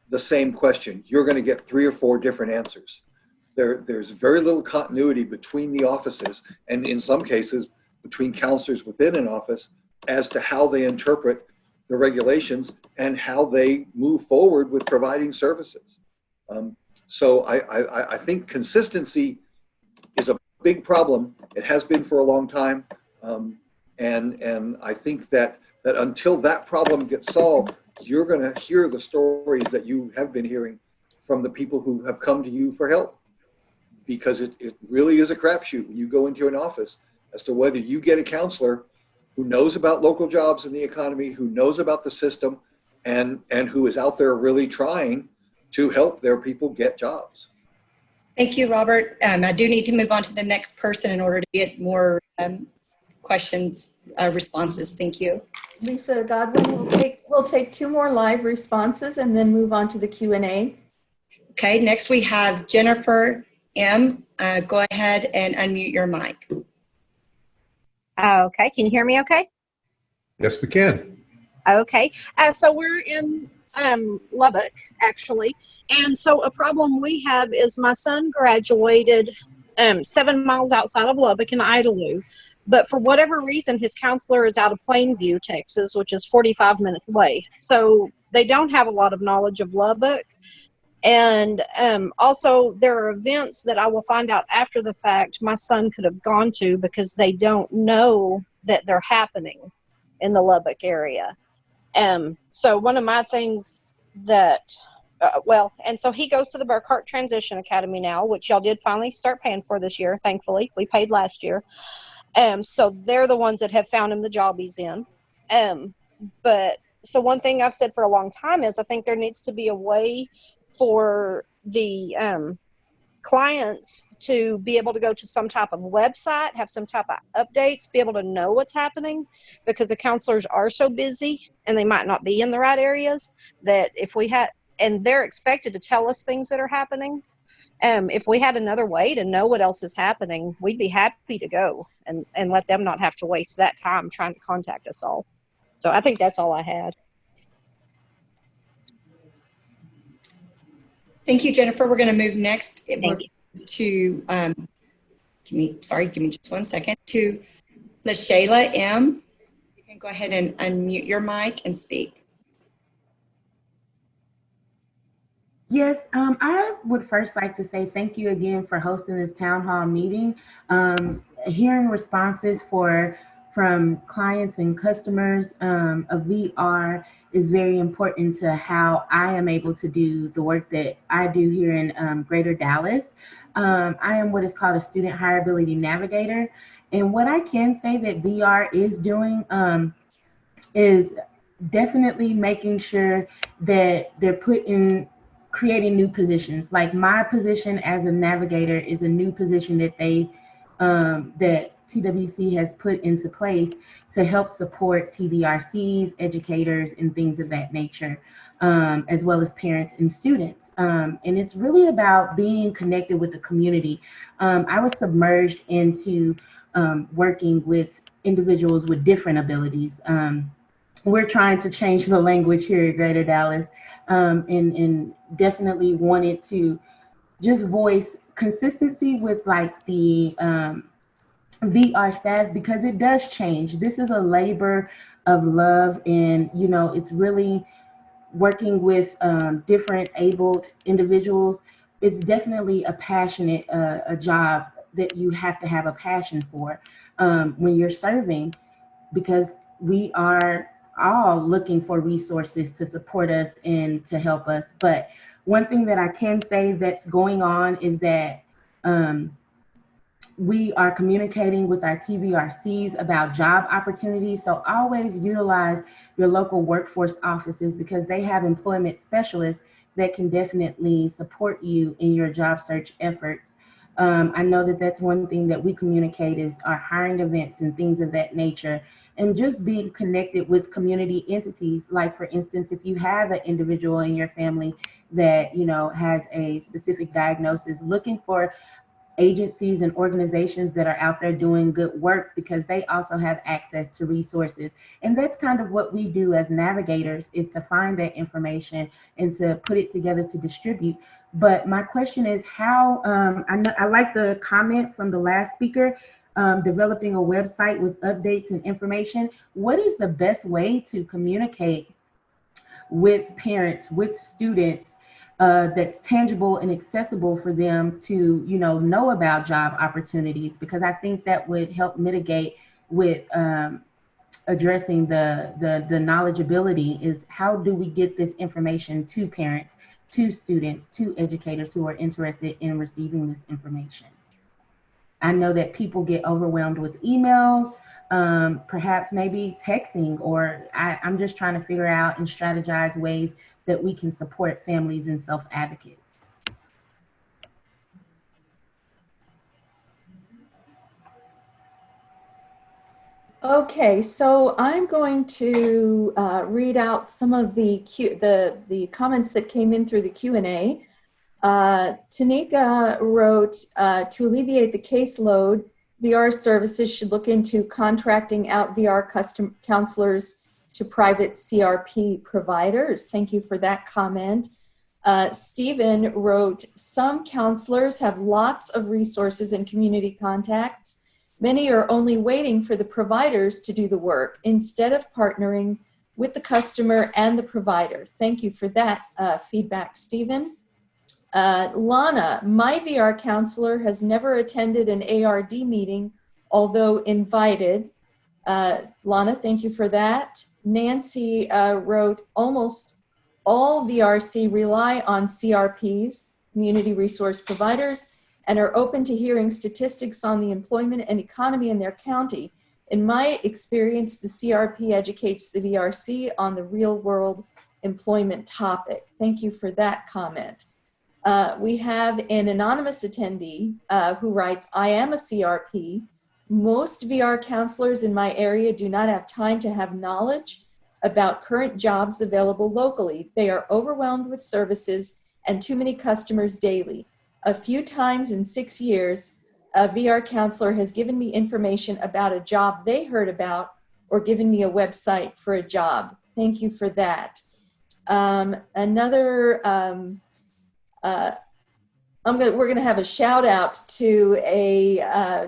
the same question, you're going to get 3 or 4 different answers. There's very little continuity between the offices, and in some cases between counselors within an office, as to how they interpret the regulations and how they move forward with providing services. So I think consistency is a big problem. It has been for a long time, and I think that until that problem gets solved, you're going to hear the stories that you have been hearing from the people who have come to you for help, because it really is a crapshoot when you go into an office as to whether you get a counselor who knows about local jobs in the economy, who knows about the system, and who is out there really trying to help their people get jobs. Thank you, Robert. I do need to move on to the next person in order to get more questions, responses. Thank you. Lisa Godwin, we'll take 2 more live responses and then move on to the Q&A. Okay, next we have Jennifer M. Go ahead and unmute your mic. Okay, can you hear me okay? Yes, we can. Okay, so we're in Lubbock, actually. And so a problem we have is my son graduated 7 miles outside of Lubbock in Idalou. But for whatever reason, his counselor is out of Plainview, Texas, which is 45 minutes away. So they don't have a lot of knowledge of Lubbock. And also there are events that I will find out after the fact my son could have gone to because they don't know that they're happening in the Lubbock area. So one of my things that, and so he goes to the Burkhart Transition Academy now, which y'all did finally start paying for this year, thankfully. We paid last year. So they're the ones that have found him the job he's in. But so one thing I've said for a long time is I think there needs to be a way for the clients to be able to go to some type of website, have some type of updates, be able to know what's happening, because the counselors are so busy and they might not be in the right areas, that if we had, and they're expected to tell us things that are happening. If we had another way to know what else is happening, we'd be happy to go and let them not have to waste that time trying to contact us all. So I think that's all I had. Thank you, Jennifer. We're going to move next to, give me just 1 second, to LaShayla M. You can go ahead and unmute your mic and speak. Yes, I would first like to say thank you again for hosting this town hall meeting. Hearing responses from clients and customers of VR is very important to how I am able to do the work that I do here in Greater Dallas. I am what is called a student hireability navigator. And what I can say that VR is doing is definitely making sure that they're creating new positions. Like my position as a navigator is a new position that that TWC has put into place to help support TVRCs, educators, and things of that nature, as well as parents and students. And it's really about being connected with the community. I was submerged into working with individuals with different abilities. We're trying to change the language here at Greater Dallas, and definitely wanted to just voice consistency with like the VR staff, because it does change. This is a labor of love, and it's really working with different abled individuals. It's definitely a passionate a job that you have to have a passion for when you're serving, because we are all looking for resources to support us and to help us. But one thing that I can say that's going on is that we are communicating with our TVRCs about job opportunities. So always utilize your local workforce offices, because they have employment specialists that can definitely support you in your job search efforts. I know that that's one thing that we communicate is our hiring events and things of that nature, and just being connected with community entities. Like for instance, if you have an individual in your family that has a specific diagnosis, looking for agencies and organizations that are out there doing good work, because they also have access to resources. And that's kind of what we do as navigators, is to find that information and to put it together to distribute. But my question is how, I like the comment from the last speaker, developing a website with updates and information. What is the best way to communicate with parents, with students, that's tangible and accessible for them to, know about job opportunities? Because I think that would help mitigate with addressing the knowledgeability. Is how do we get this information to parents, to students, to educators who are interested in receiving this information? I know that people get overwhelmed with emails, perhaps maybe texting, or I'm just trying to figure out and strategize ways that we can support families and self-advocates. Okay, so I'm going to read out some of the comments that came in through the Q&A. Tanika wrote, to alleviate the caseload, VR services should look into contracting out VR custom counselors to private CRP providers. Thank you for that comment. Stephen wrote, some counselors have lots of resources and community contacts. Many are only waiting for the providers to do the work instead of partnering with the customer and the provider. Thank you for that feedback, Stephen. Lana, my VR counselor has never attended an ARD meeting, although invited. Lana, thank you for that. Nancy wrote, almost all VRC rely on CRPs, community resource providers, and are open to hearing statistics on the employment and economy in their county. In my experience, the CRP educates the VRC on the real world employment topic. Thank you for that comment. We have an anonymous attendee who writes, I am a CRP. Most VR counselors in my area do not have time to have knowledge about current jobs available locally. They are overwhelmed with services and too many customers daily. A few times in 6 years, a VR counselor has given me information about a job they heard about or given me a website for a job. Thank you for that. We're going to have a shout out to a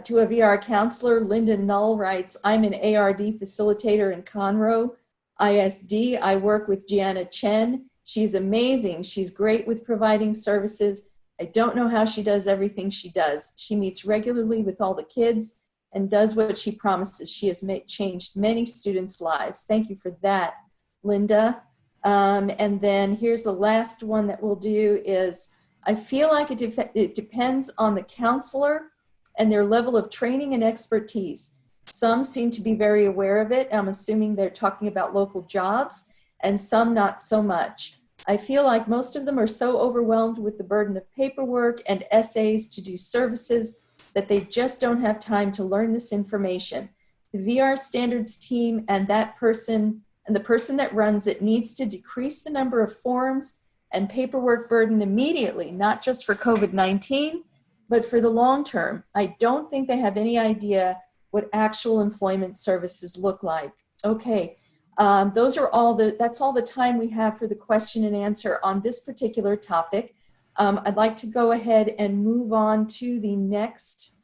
VR counselor. Linda Null writes, I'm an ARD facilitator in Conroe ISD. I work with Gianna Chen. She's amazing. She's great with providing services. I don't know how she does everything she does. She meets regularly with all the kids and does what she promises. She has changed many students' lives. Thank you for that, Linda. And then here's the last one that we'll do is, I feel like it depends on the counselor and their level of training and expertise. Some seem to be very aware of it. I'm assuming they're talking about local jobs, and some not so much. I feel like most of them are so overwhelmed with the burden of paperwork and essays to do services that they just don't have time to learn this information. The VR standards team and that person and the person that runs it needs to decrease the number of forms and paperwork burden immediately, not just for COVID-19, but for the long term. I don't think they have any idea what actual employment services look like. Okay, that's all the time we have for the question and answer on this particular topic. I'd like to go ahead and move on to the next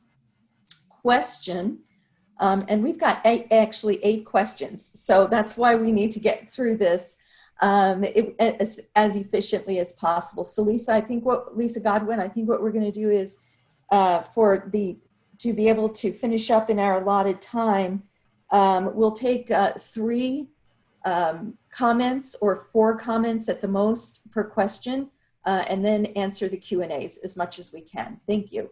question. And we've got actually eight questions. So that's why we need to get through this as efficiently as possible. So Lisa Godwin, I think what we're going to do is to be able to finish up in our allotted time, we'll take 3 comments or 4 comments at the most per question, and then answer the Q&As as much as we can. Thank you.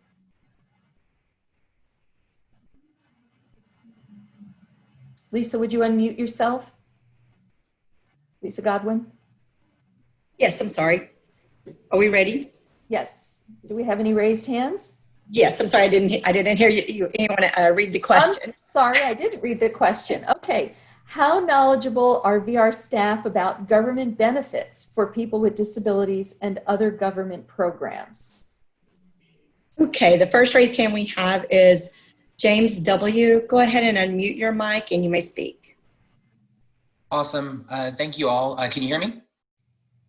Lisa, would you unmute yourself? Lisa Godwin? Yes, I'm sorry. Are we ready? Yes. Do we have any raised hands? Yes, I'm sorry. I didn't hear you want to read the question. I'm sorry, I didn't read the question. Okay. How knowledgeable are VR staff about government benefits for people with disabilities and other government programs? Okay, the first raised hand we have is James W. Go ahead and unmute your mic and you may speak. Awesome. Thank you all. Can you hear me?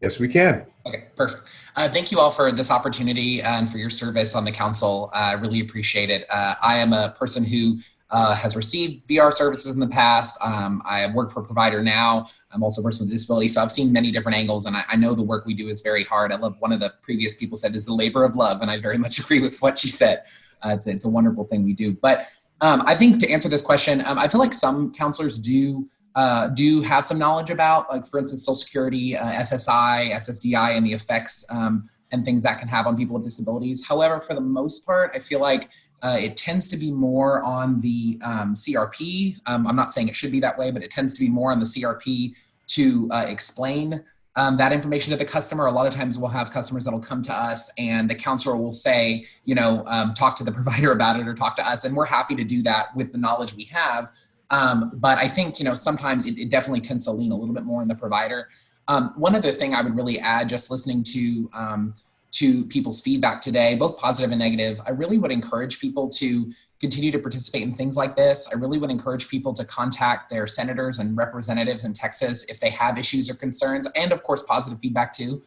Yes, we can. Okay, perfect. Thank you all for this opportunity and for your service on the council. I really appreciate it. I am a person who has received VR services in the past. I work for a provider now. I'm also a person with a disability, so I've seen many different angles, and I know the work we do is very hard. I love one of the previous people said is a labor of love, and I very much agree with what she said. It's a wonderful thing we do. But I think to answer this question, I feel like some counselors do have some knowledge about, like, for instance, Social Security, SSI, SSDI, and the effects and things that can have on people with disabilities. However, for the most part, I feel like it tends to be more on the CRP. I'm not saying it should be that way, but it tends to be more on the CRP to explain that information to the customer. A lot of times we'll have customers that'll come to us and the counselor will say, talk to the provider about it or talk to us. And we're happy to do that with the knowledge we have. But I think, sometimes it definitely tends to lean a little bit more on the provider. One other thing I would really add, just listening to people's feedback today, both positive and negative, I really would encourage people to continue to participate in things like this. I really would encourage people to contact their senators and representatives in Texas if they have issues or concerns, and of course, positive feedback too.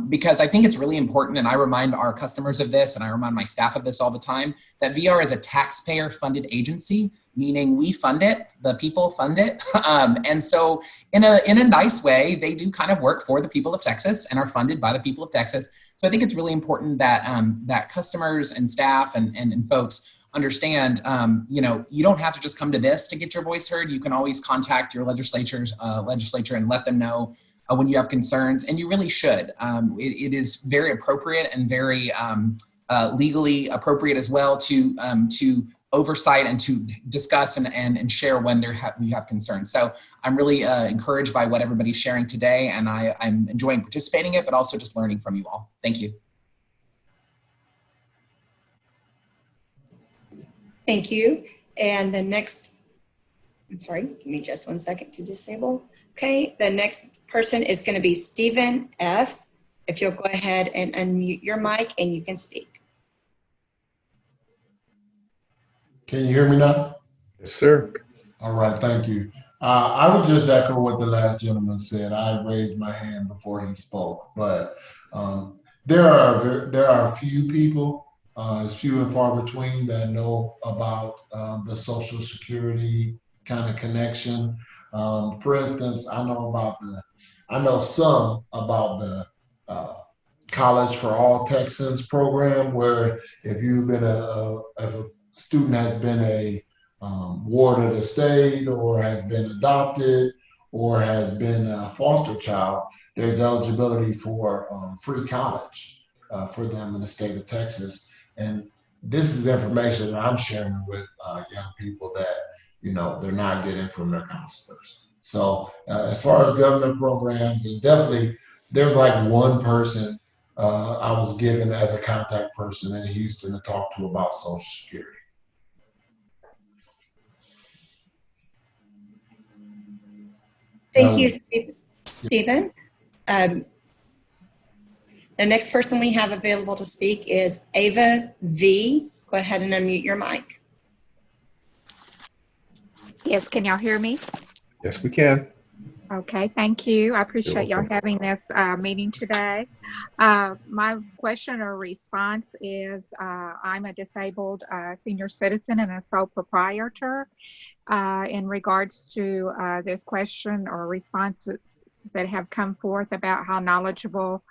Because I think it's really important, and I remind our customers of this, and I remind my staff of this all the time, that VR is a taxpayer-funded agency, meaning we fund it, the people fund it. And so in a nice way, they do kind of work for the people of Texas and are funded by the people of Texas. So I think it's really important that that customers and staff and folks understand, you don't have to just come to this to get your voice heard. You can always contact your legislature and let them know when you have concerns, and you really should. It is very appropriate and very legally appropriate as well to oversight and to discuss and share when we have concerns. So I'm really encouraged by what everybody's sharing today, and I'm enjoying participating in it, but also just learning from you all. Thank you. Thank you. And the next, I'm sorry, give me just 1 second to disable. Okay, the next person is going to be Stephen F. If you'll go ahead and unmute your mic and you can speak. Can you hear me now? Yes, sir. All right, thank you. I would just echo what the last gentleman said. I raised my hand before he spoke, but there are a few people, it's few and far between, that know about the Social Security kind of connection. For instance, I know some about the College for All Texans program, where if you've been if a student has been a ward of the state or has been adopted or has been a foster child, there's eligibility for free college for them in the state of Texas. And this is information that I'm sharing with young people, that they're not getting from their counselors. So as far as government programs, there's like one person I was given as a contact person in Houston to talk to about Social Security. Thank you, Stephen. The next person we have available to speak is Ava V. Go ahead and unmute your mic. Yes, can y'all hear me? Yes, we can. Okay, thank you. I appreciate y'all having this meeting today. My question or response is I'm a disabled senior citizen and a sole proprietor. In regards to this question or responses that have come forth about how knowledgeable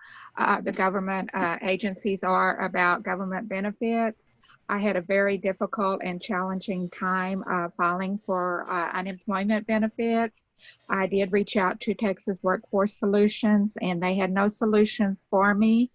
the government agencies are about government benefits, I had a very difficult and challenging time filing for unemployment benefits. I did reach out to Texas Workforce Solutions and they had no solutions for me.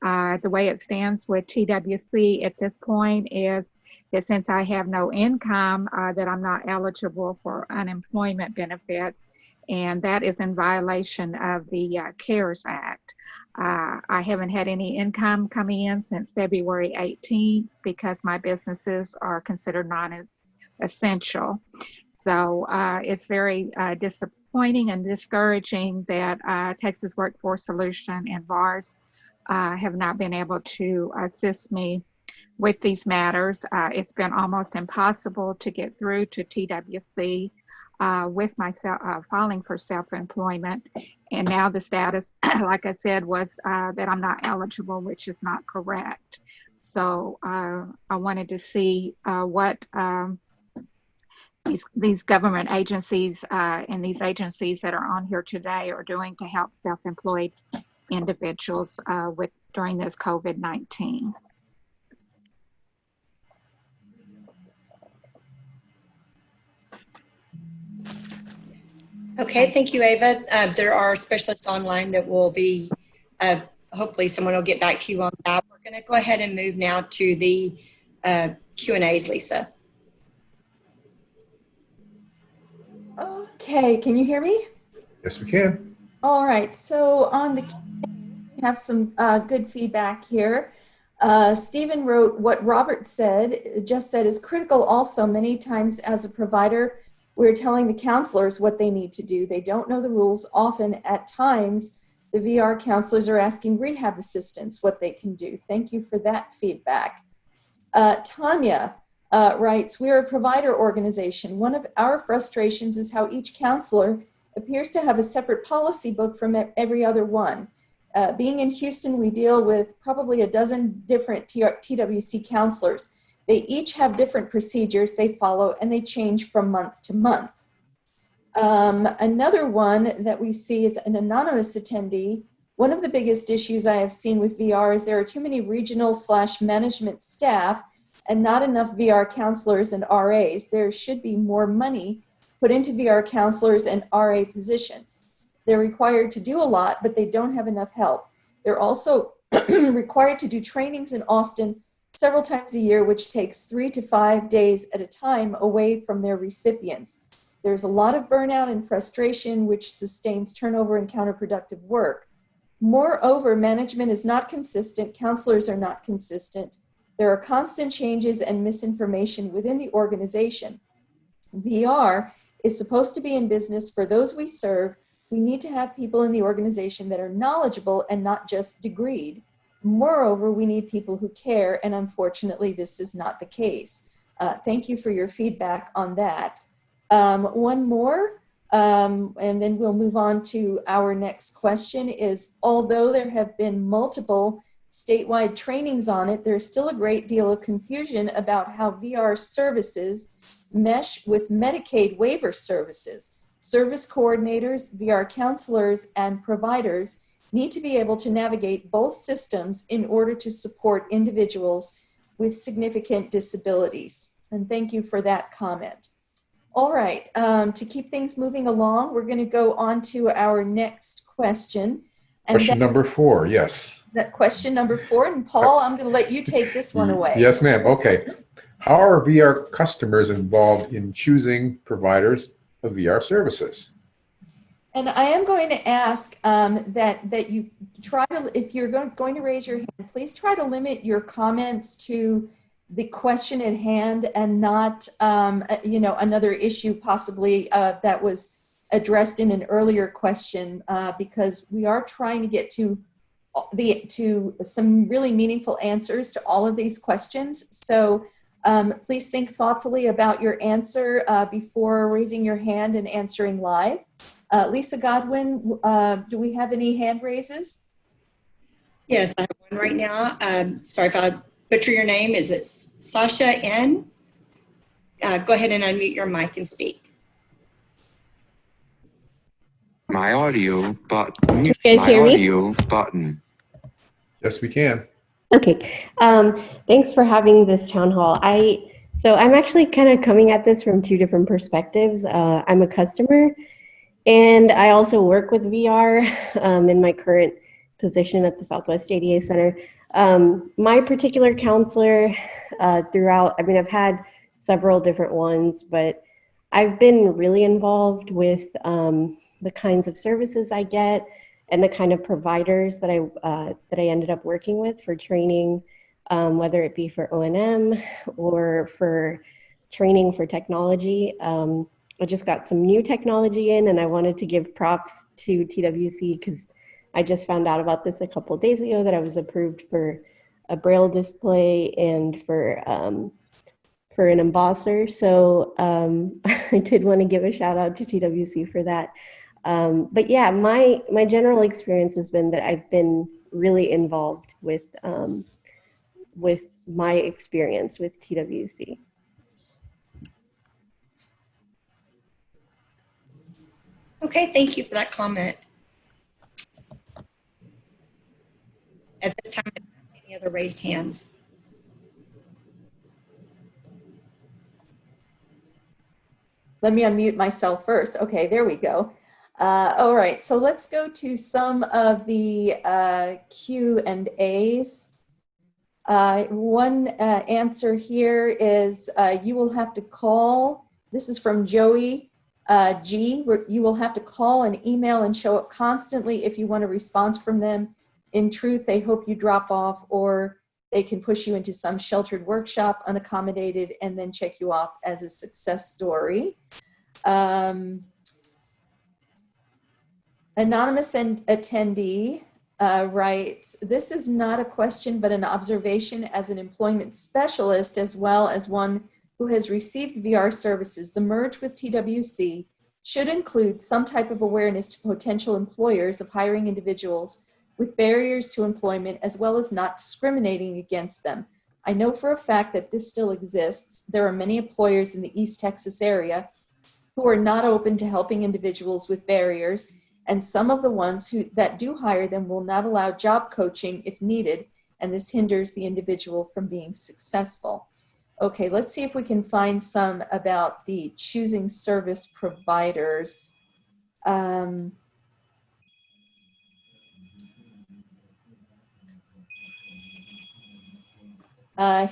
The way it stands with TWC at this point is that since I have no income, that I'm not eligible for unemployment benefits, and that is in violation of the CARES Act. I haven't had any income coming in since February 18th because my businesses are considered non-essential. So it's very disappointing and discouraging that Texas Workforce Solution and VARS have not been able to assist me with these matters. It's been almost impossible to get through to TWC with myself filing for self-employment. And now the status, like I said, was that I'm not eligible, which is not correct. So I wanted to see what these government agencies and these agencies that are on here today are doing to help self-employed individuals during this COVID-19. Okay, thank you, Ava. There are specialists online that will be, hopefully someone will get back to you on that. We're going to go ahead and move now to the Q&As, Lisa. Okay, can you hear me? Yes, we can. All right, so on the we have some good feedback here. Stephen wrote, what Robert just said is critical also. Many times as a provider, we're telling the counselors what they need to do. They don't know the rules. Often at times, the VR counselors are asking rehab assistants what they can do. Thank you for that feedback. Tanya writes, we're a provider organization. One of our frustrations is how each counselor appears to have a separate policy book from every other one. Being in Houston, we deal with probably a dozen different TWC counselors. They each have different procedures they follow and they change from month to month. Another one that we see is an anonymous attendee. One of the biggest issues I have seen with VR is there are too many regional/management staff and not enough VR counselors and RAs. There should be more money put into VR counselors and RA positions. They're required to do a lot, but they don't have enough help. They're also required to do trainings in Austin several times a year, which takes 3 to 5 days at a time away from their recipients. There's a lot of burnout and frustration, which sustains turnover and counterproductive work. Moreover, management is not consistent. Counselors are not consistent. There are constant changes and misinformation within the organization. VR is supposed to be in business for those we serve. We need to have people in the organization that are knowledgeable and not just degreed. Moreover, we need people who care, and unfortunately, this is not the case. Thank you for your feedback on that. One more, and then we'll move on to our next question is, although there have been multiple statewide trainings on it, there's still a great deal of confusion about how VR services mesh with Medicaid waiver services. Service coordinators, VR counselors, and providers need to be able to navigate both systems in order to support individuals with significant disabilities. And thank you for that comment. All right, to keep things moving along, we're going to go on to our next question. And question number 4, yes. That question number 4, and Paul, I'm going to let you take this one away. Yes, ma'am. Okay. How are VR customers involved in choosing providers of VR services? And I am going to ask that you try to, if you're going to raise your hand, please try to limit your comments to the question at hand and not, another issue possibly that was addressed in an earlier question, because we are trying to get to some really meaningful answers to all of these questions. So please think thoughtfully about your answer before raising your hand and answering live. Lisa Godwin, do we have any hand raises? Yes, I have one right now. Sorry if I butcher your name. Is it Sasha N? Go ahead and unmute your mic and speak. My audio button. Can you guys hear me? Audio button. Yes, we can. Okay. Thanks for having this town hall. So I'm actually kind of coming at this from two different perspectives. I'm a customer, and I also work with VR in my current position at the Southwest ADA Center. My particular counselor throughout, I mean, I've had several different ones, but I've been really involved with the kinds of services I get and the kind of providers that I ended up working with for training, whether it be for O&M or for training for technology. I just got some new technology in, and I wanted to give props to TWC because I just found out about this a couple of days ago that I was approved for a Braille display and for an embosser. So I did want to give a shout out to TWC for that. But yeah, my general experience has been that I've been really involved with my experience with TWC. Okay, thank you for that comment. At this time, I don't see any other raised hands. Let me unmute myself first. Okay, there we go. All right, so let's go to some of the Q&As. One answer here is you will have to call. This is from Joey G. You will have to call and email and show up constantly if you want a response from them. In truth, they hope you drop off, or they can push you into some sheltered workshop unaccommodated and then check you off as a success story. Anonymous attendee writes, this is not a question but an observation as an employment specialist as well as one who has received VR services. The merge with TWC should include some type of awareness to potential employers of hiring individuals with barriers to employment as well as not discriminating against them. I know for a fact that this still exists. There are many employers in the East Texas area who are not open to helping individuals with barriers, and some of the ones that do hire them will not allow job coaching if needed, and this hinders the individual from being successful. Okay, let's see if we can find some about the choosing service providers.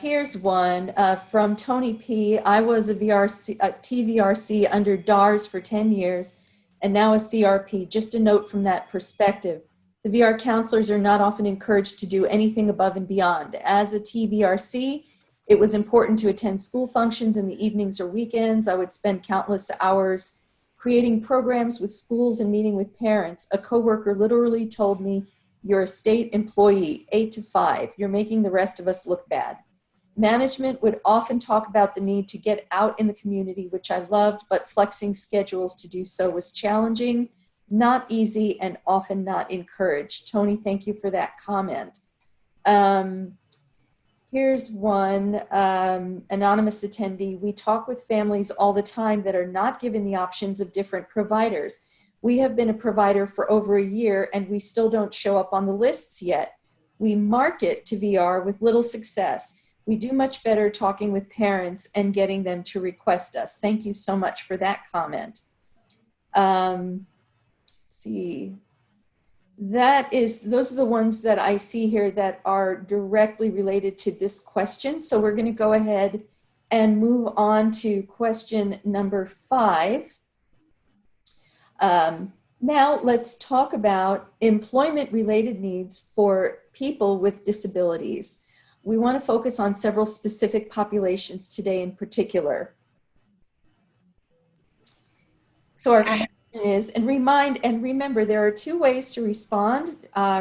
Here's one from Tony P. I was a TVRC under DARS for 10 years and now a CRP. Just a note from that perspective. The VR counselors are not often encouraged to do anything above and beyond. As a TVRC, it was important to attend school functions in the evenings or weekends. I would spend countless hours creating programs with schools and meeting with parents. A coworker literally told me, "You're a state employee, 8 to 5. You're making the rest of us look bad." Management would often talk about the need to get out in the community, which I loved, but flexing schedules to do so was challenging, not easy, and often not encouraged. Tony, thank you for that comment. Here's one, anonymous attendee. We talk with families all the time that are not given the options of different providers. We have been a provider for over a year and we still don't show up on the lists yet. We market to VR with little success. We do much better talking with parents and getting them to request us. Thank you so much for that comment. Let's see. Those are the ones that I see here that are directly related to this question. So we're going to go ahead and move on to question number 5. Now let's talk about employment-related needs for people with disabilities. We want to focus on several specific populations today in particular. So our question is, and remember, there are 2 ways to respond.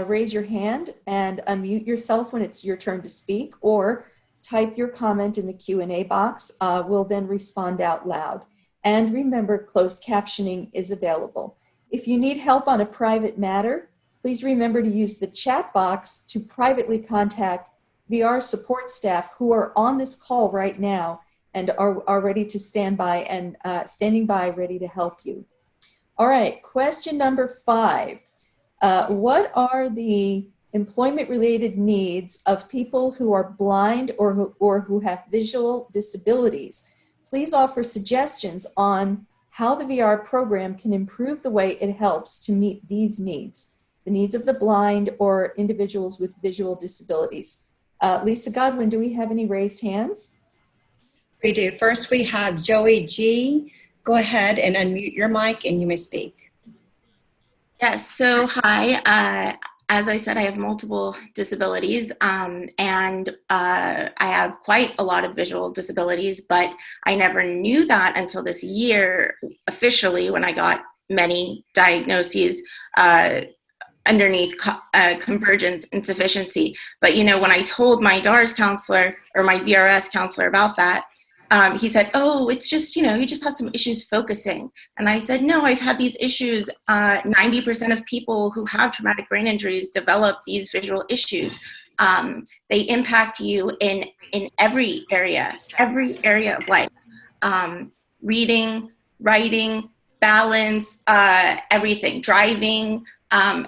Raise your hand and unmute yourself when it's your turn to speak, or type your comment in the Q&A box. We'll then respond out loud. And remember, closed captioning is available. If you need help on a private matter, please remember to use the chat box to privately contact VR support staff who are on this call right now and are ready to stand by and standing by ready to help you. All right, question number 5. What are the employment-related needs of people who are blind or who have visual disabilities? Please offer suggestions on how the VR program can improve the way it helps to meet these needs, the needs of the blind or individuals with visual disabilities. Lisa Godwin, do we have any raised hands? We do. First, we have Joey G. Go ahead and unmute your mic and you may speak. Yes, so hi. As I said, I have multiple disabilities and I have quite a lot of visual disabilities, but I never knew that until this year officially when I got many diagnoses underneath convergence insufficiency. But you know, when I told my DARS counselor or my VRS counselor about that, he said, oh, it's just, you know, you just have some issues focusing. And I said, no, I've had these issues. 90% of people who have traumatic brain injuries develop these visual issues. They impact you in every area of life. Reading, writing, balance, everything, driving,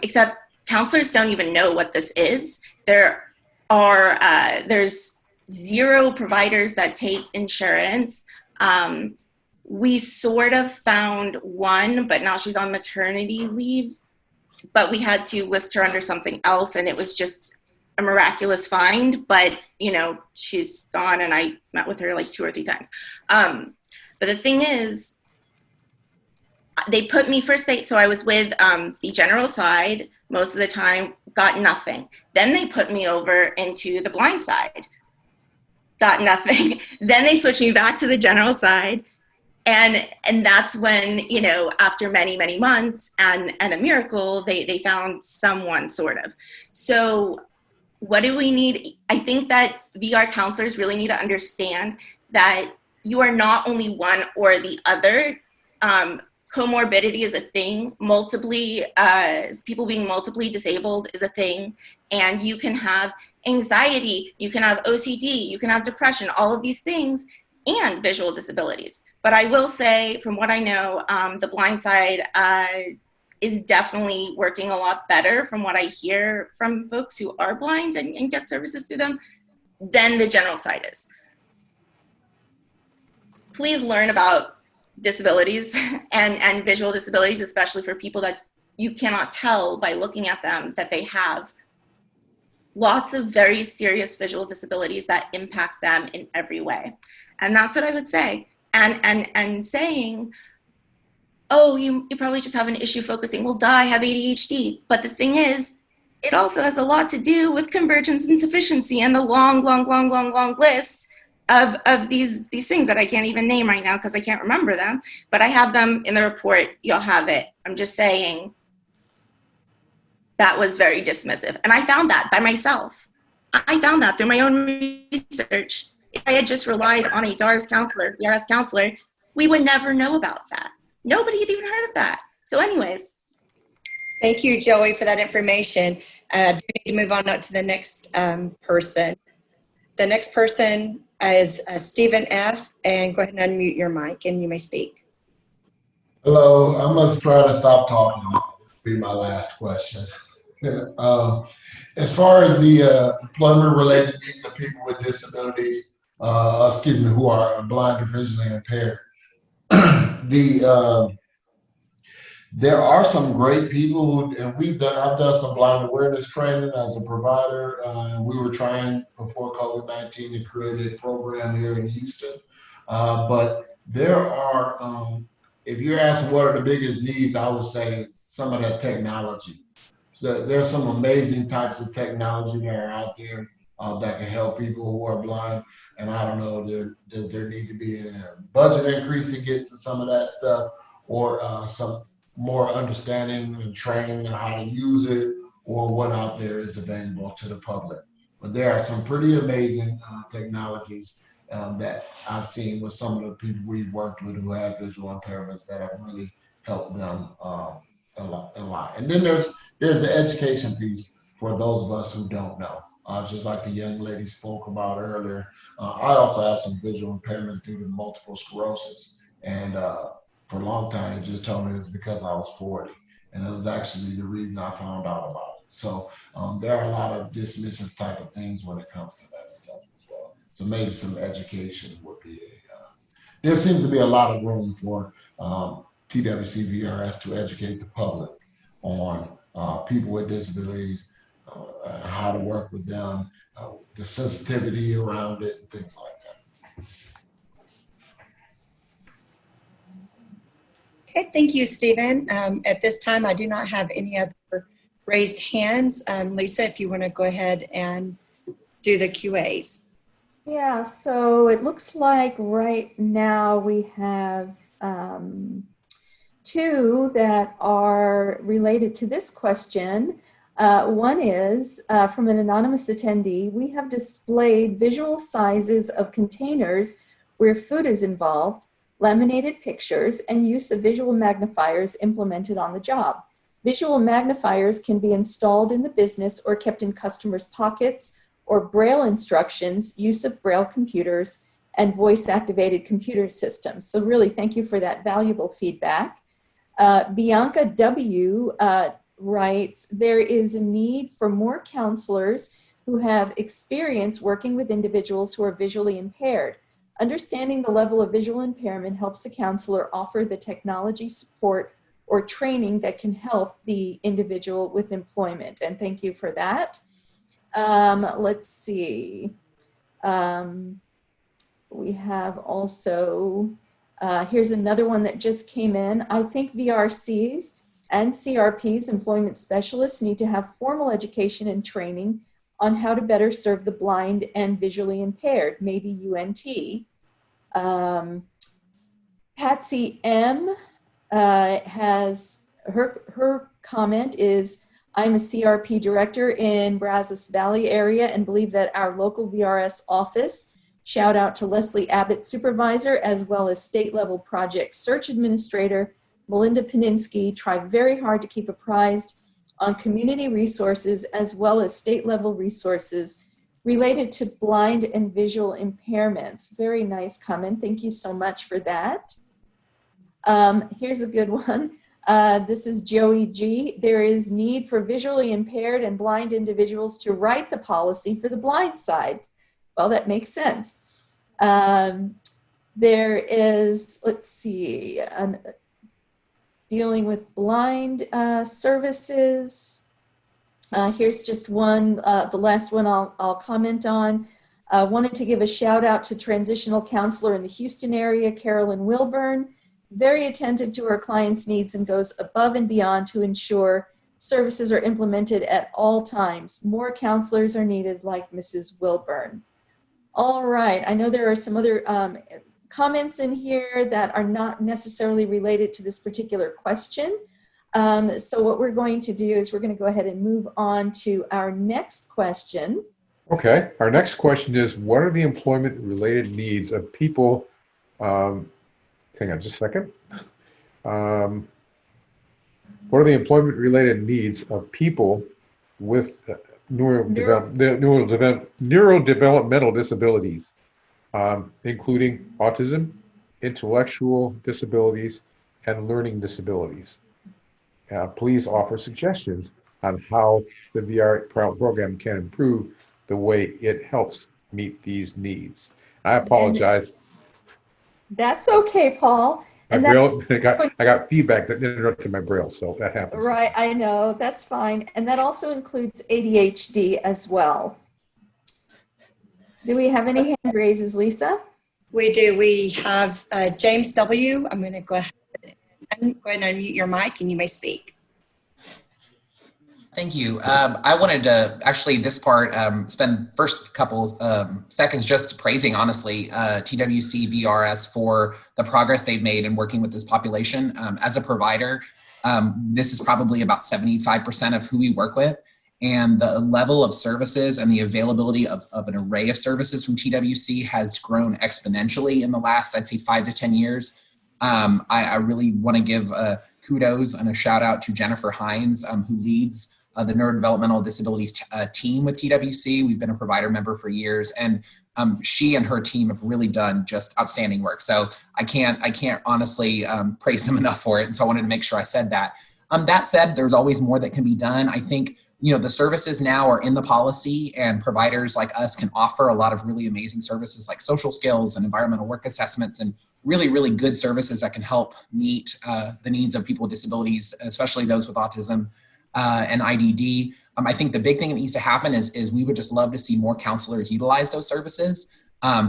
except counselors don't even know what this is. There's 0 providers that take insurance. We sort of found one, but now she's on maternity leave. But we had to list her under something else, and it was just a miraculous find. But, you know, she's gone, and I met with her like 2 or 3 times. But the thing is, they put me so I was with the general side most of the time, got nothing. Then they put me over into the blind side. Got nothing. Then they switched me back to the general side. And that's when, you know, after many, many months and a miracle, they found someone sort of. So what do we need? I think that VR counselors really need to understand that you are not only one or the other. Comorbidity is a thing. People being multiply disabled is a thing. And you can have anxiety, you can have OCD, you can have depression, all of these things, and visual disabilities. But I will say, from what I know, the blind side is definitely working a lot better from what I hear from folks who are blind and get services through them than the general side is. Please learn about disabilities and visual disabilities, especially for people that you cannot tell by looking at them that they have lots of very serious visual disabilities that impact them in every way. And that's what I would say. And saying, oh, you probably just have an issue focusing. Well, duh, I have ADHD. But the thing is, it also has a lot to do with convergence insufficiency and the long list of these things that I can't even name right now because I can't remember them. But I have them in the report. You'll have it. I'm just saying that was very dismissive. And I found that by myself. I found that through my own research. If I had just relied on a DARS counselor, VRS counselor, we would never know about that. Nobody had even heard of that. So anyways. Thank you, Joey, for that information. We need to move on now to the next person. The next person is Stephen F. And go ahead and unmute your mic and you may speak. Hello, I must try to stop talking. This will be my last question. As far as the employment-related needs of people with disabilities, who are blind or visually impaired, there are some great people who, and I've done some blind awareness training as a provider. And we were trying before COVID-19 to create a program here in Houston But there are, if you're asking what are the biggest needs, I would say some of that technology. So there's some amazing types of technology that are out there that can help people who are blind. And I don't know, does there need to be a budget increase to get to some of that stuff, or some more understanding and training on how to use it, or what out there is available to the public. But there are some pretty amazing technologies that I've seen with some of the people we've worked with who have visual impairments that have really helped them a lot, a lot. And then there's the education piece for those of us who don't know. Just like the young lady spoke about earlier, I also have some visual impairments due to multiple sclerosis. And for a long time, they just told me it was because I was 40. And it was actually the reason I found out about it. So there are a lot of dismissive type of things when it comes to that stuff as well. So maybe some education would be there seems to be a lot of room for TWC VRS to educate the public on people with disabilities, how to work with them, the sensitivity around it, and things like that. Okay, thank you, Stephen. At this time, I do not have any other raised hands. Lisa, if you want to go ahead and do the QAs. Yeah, so it looks like right now we have two that are related to this question. One is from an anonymous attendee. We have displayed visual sizes of containers where food is involved, laminated pictures, and use of visual magnifiers implemented on the job. Visual magnifiers can be installed in the business or kept in customers' pockets, or Braille instructions, use of Braille computers, and voice-activated computer systems. So really, thank you for that valuable feedback. Bianca W. Writes, there is a need for more counselors who have experience working with individuals who are visually impaired. Understanding the level of visual impairment helps the counselor offer the technology support or training that can help the individual with employment. And thank you for that. Let's see. We have also, here's another one that just came in. I think VRCs and CRPs, employment specialists, need to have formal education and training on how to better serve the blind and visually impaired, maybe UNT. Patsy M has, her comment is, I'm a CRP director in Brazos Valley area and believe that our local VRS office, shout out to Leslie Abbott, supervisor, as well as state level project search administrator, Melinda Paninsky, try very hard to keep apprised on community resources as well as state level resources related to blind and visual impairments. Very nice comment. Thank you so much for that. Here's a good one. This is Joey G. There is need for visually impaired and blind individuals to write the policy for the blind side. Well, that makes sense. There is, let's see, dealing with blind services. Here's just one, the last one I'll comment on. Wanted to give a shout out to transitional counselor in the Houston area, Carolyn Wilburn. Very attentive to her clients' needs and goes above and beyond to ensure services are implemented at all times. More counselors are needed like Mrs. Wilburn. All right, I know there are some other comments in here that are not necessarily related to this particular question. So what we're going to do is we're going to go ahead and move on to our next question. Okay, our next question is, what are the employment-related needs of people, hang on just a second. What are the employment-related needs of people with neurodevelopmental disabilities, including autism, intellectual disabilities, and learning disabilities? Please offer suggestions on how the VR program can improve the way it helps meet these needs. I apologize. That's okay, Paul. My braille, I got feedback that interrupted my braille, so that happens. Right, I know, that's fine. And that also includes ADHD as well. Do we have any hand raises, Lisa? We do. We have James W. I'm going to go ahead and unmute your mic and you may speak. Thank you. I wanted to actually this part spend first couple seconds just praising honestly TWC VRS for the progress they've made in working with this population. As a provider, this is probably about 75% of who we work with, and the level of services and the availability of an array of services from TWC has grown exponentially in the last, I'd say, 5 to 10 years. I really want to give kudos and a shout out to Jennifer Hines, who leads the neurodevelopmental disabilities team with TWC. We've been a provider member for years, and she and her team have really done just outstanding work. So I can't honestly praise them enough for it. And so I wanted to make sure I said that. That said, there's always more that can be done. I think, you know, the services now are in the policy, and providers like us can offer a lot of really amazing services like social skills and environmental work assessments, and really, really good services that can help meet the needs of people with disabilities, especially those with autism and IDD. I think the big thing that needs to happen is we would just love to see more counselors utilize those services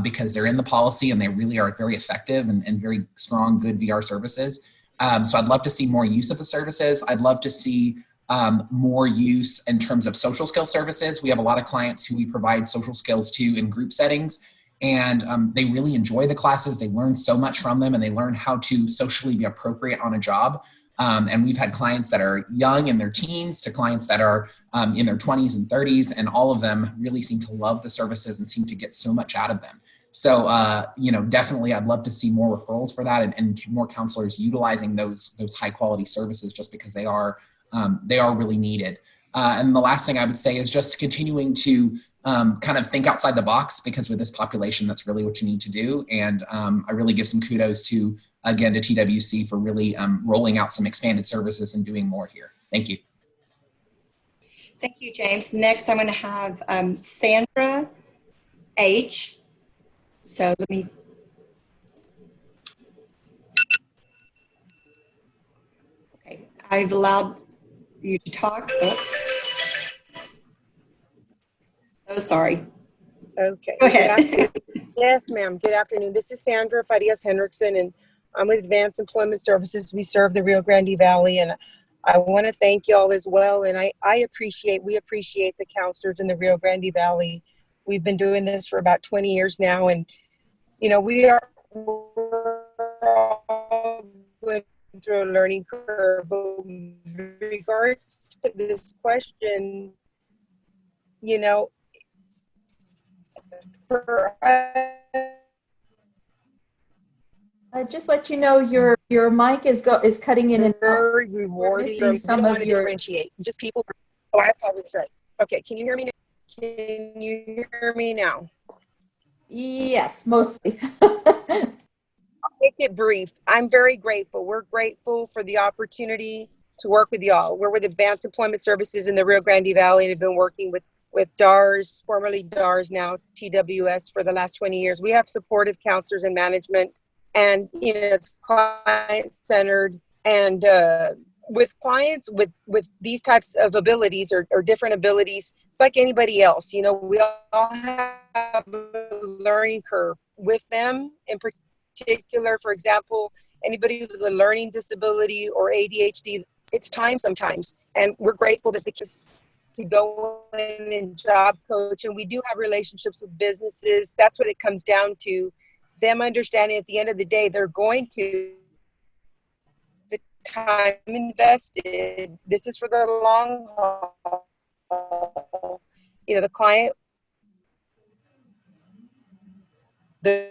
because they're in the policy and they really are very effective and very strong, good VR services. So I'd love to see more use of the services. I'd love to see more use in terms of social skill services. We have a lot of clients who we provide social skills to in group settings, and they really enjoy the classes. They learn so much from them, and they learn how to socially be appropriate on a job. And we've had clients that are young in their teens to clients that are in their 20s and 30s, and all of them really seem to love the services and seem to get so much out of them. So, you know, definitely I'd love to see more referrals for that and more counselors utilizing those high quality services just because they are really needed. And the last thing I would say is just continuing to kind of think outside the box, because with this population, that's really what you need to do. And I really give some kudos to, again, to TWC for really rolling out some expanded services and doing more here. Thank you. Thank you, James. Next, I'm going to have Sandra H. So let me. Okay, I've allowed you to talk. Oops. So sorry. Okay. Go ahead. Yes, ma'am. Good afternoon. This is Sandra Farias Henriksen, and I'm with Advanced Employment Services. We serve the Rio Grande Valley, and I want to thank you all as well. And we appreciate the counselors in the Rio Grande Valley. We've been doing this for about 20 years now, and you know, we're all going through a learning curve. But with regards to this question, you know, for just let you know your mic is cutting in and very rewarding. Some of your differentiate. Just people. Oh, I apologize. Okay, can you hear me? Can you hear me now? Yes, mostly. I'll make it brief. I'm very grateful. We're grateful for the opportunity to work with y'all. We're with Advanced Employment Services in the Rio Grande Valley and have been working with DARS, formerly DARS, now TWS, for the last 20 years. We have supportive counselors and management, and you know, it's client-centered, and with clients with these types of abilities or different abilities, it's like anybody else. You know, we all have a learning curve with them. In particular, for example, anybody with a learning disability or ADHD, it's time sometimes, and we're grateful that the kids to go in and job coach, and we do have relationships with businesses. That's what it comes down to, them understanding at the end of the day they're going to the time invested. This is for the long haul. You know, the client, the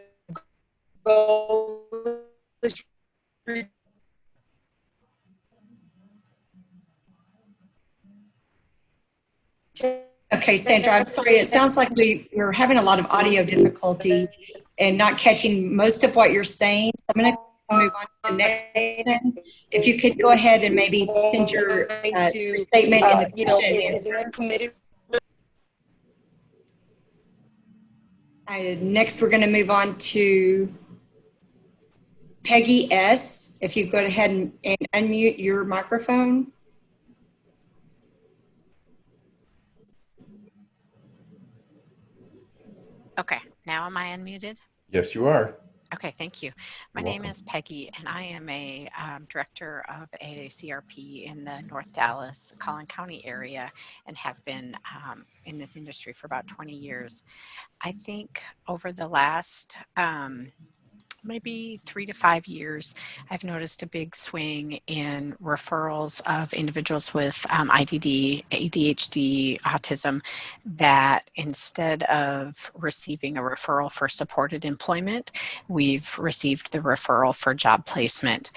goal is Okay, Sandra, I'm sorry. It sounds like we're having a lot of audio difficulty and not catching most of what you're saying. I'm going to move on to the next person. If you could go ahead and maybe send your statement in the question and answer. Committed. Next, we're going to move on to Peggy S. If you go ahead and unmute your microphone. Okay, now am I unmuted? Yes, you are. Okay, thank you. My name is Peggy, and I am a director of a CRP in the North Dallas, Collin County area, and have been in this industry for about 20 years. I think over the last maybe 3 to 5 years, I've noticed a big swing in referrals of individuals with IDD, ADHD, autism, that instead of receiving a referral for supported employment, we've received the referral for job placement.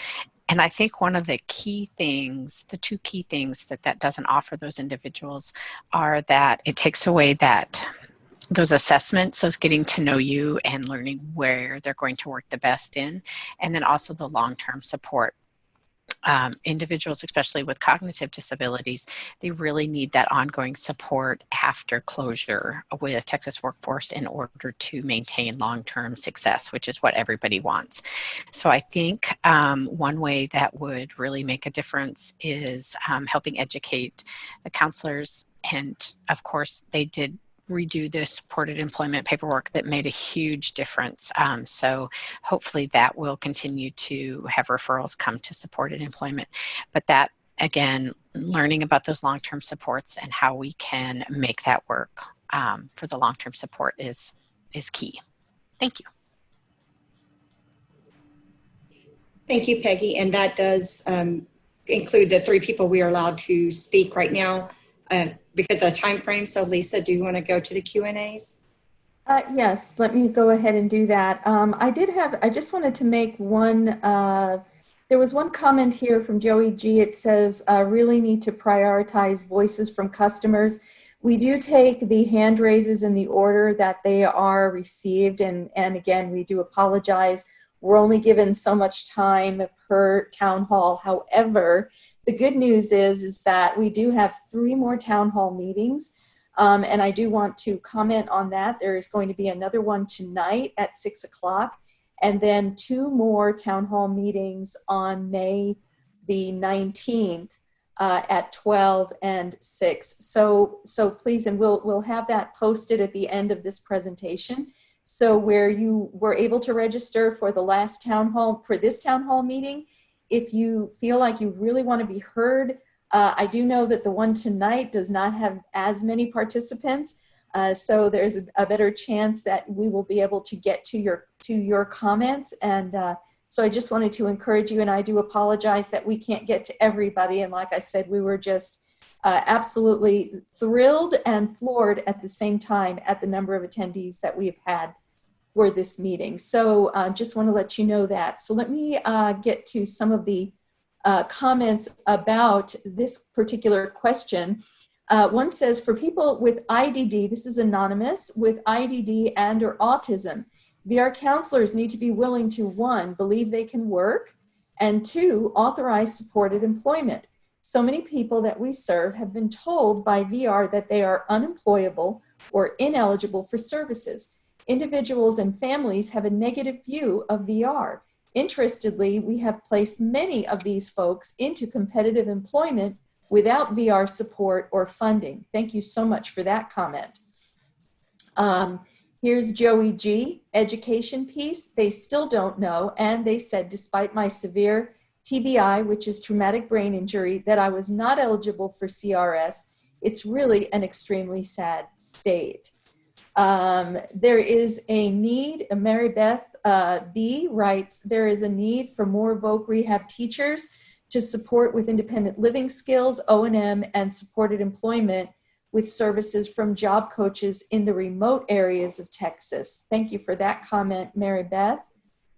And I think one of the key things, the two key things that doesn't offer those individuals are that it takes away those assessments, those getting to know you and learning where they're going to work the best in, and then also the long-term support. Individuals, especially with cognitive disabilities, they really need that ongoing support after closure with Texas Workforce in order to maintain long-term success, which is what everybody wants. So I think one way that would really make a difference is helping educate the counselors. And of course, they did redo the supported employment paperwork that made a huge difference. So hopefully that will continue to have referrals come to supported employment. But that, again, learning about those long-term supports and how we can make that work for the long-term support is key. Thank you. Thank you, Peggy. And that does include the 3 people we are allowed to speak right now because of the time frame. So Lisa, do you want to go to the Q&As? Yes, let me go ahead and do that. I just wanted to make one, there was one comment here from Joey G. It says, really need to prioritize voices from customers. We do take the hand raises in the order that they are received. And again, we do apologize. We're only given so much time per town hall. However, the good news is that we do have 3 more town hall meetings. And I do want to comment on that. There is going to be another one tonight at 6 o'clock, and then 2 more town hall meetings on May the 19th at 12 and 6. So please, and we'll have that posted at the end of this presentation. So where you were able to register for the last town hall, for this town hall meeting, if you feel like you really want to be heard, I do know that the one tonight does not have as many participants, so there's a better chance that we will be able to get to your comments. And so I just wanted to encourage you, and I do apologize that we can't get to everybody. And like I said, we were just absolutely thrilled and floored at the same time at the number of attendees that we've had for this meeting. So just want to let you know that. So let me get to some of the comments about this particular question. One says, for people with IDD, this is anonymous, with IDD and or autism, VR counselors need to be willing to, 1, believe they can work, and 2, authorize supported employment. So many people that we serve have been told by VR that they are unemployable or ineligible for services. Individuals and families have a negative view of VR. Interestedly, we have placed many of these folks into competitive employment without VR support or funding. Thank you so much for that comment. Here's Joey G, education piece. They still don't know, and they said, despite my severe TBI, which is traumatic brain injury, that I was not eligible for CRS. It's really an extremely sad state. There is a need, Mary Beth B writes, there is a need for more voc rehab teachers to support with independent living skills, O&M, and supported employment with services from job coaches in the remote areas of Texas. Thank you for that comment, Mary Beth.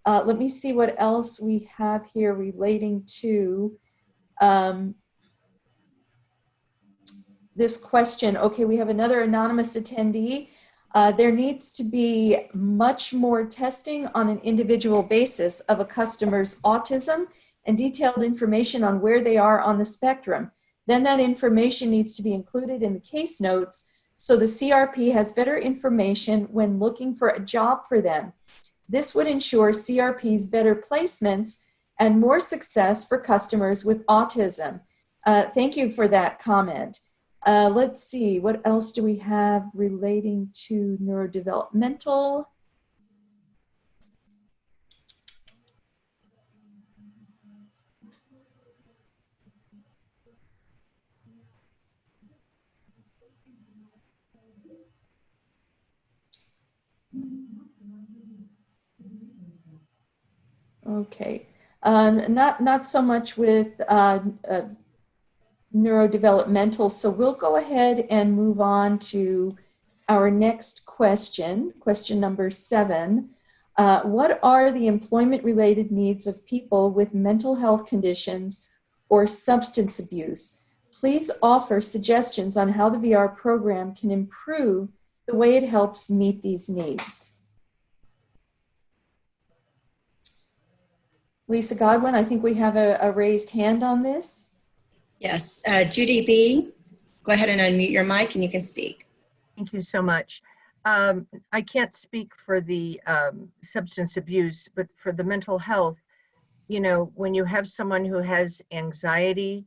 Let me see what else we have here relating to this question. Okay, we have another anonymous attendee. There needs to be much more testing on an individual basis of a customer's autism and detailed information on where they are on the spectrum. Then that information needs to be included in the case notes so the CRP has better information when looking for a job for them. This would ensure CRP's better placements and more success for customers with autism. Thank you for that comment. Let's see, what else do we have relating to neurodevelopmental? Okay. Not so much with neurodevelopmental, so we'll go ahead and move on to our next question, question number 7. What are the employment-related needs of people with mental health conditions or substance abuse? Please offer suggestions on how the VR program can improve the way it helps meet these needs. Lisa Godwin, I think we have a raised hand on this. Yes, Judy B., go ahead and unmute your mic and you can speak. Thank you so much. I can't speak for the substance abuse, but for the mental health, you know, when you have someone who has anxiety,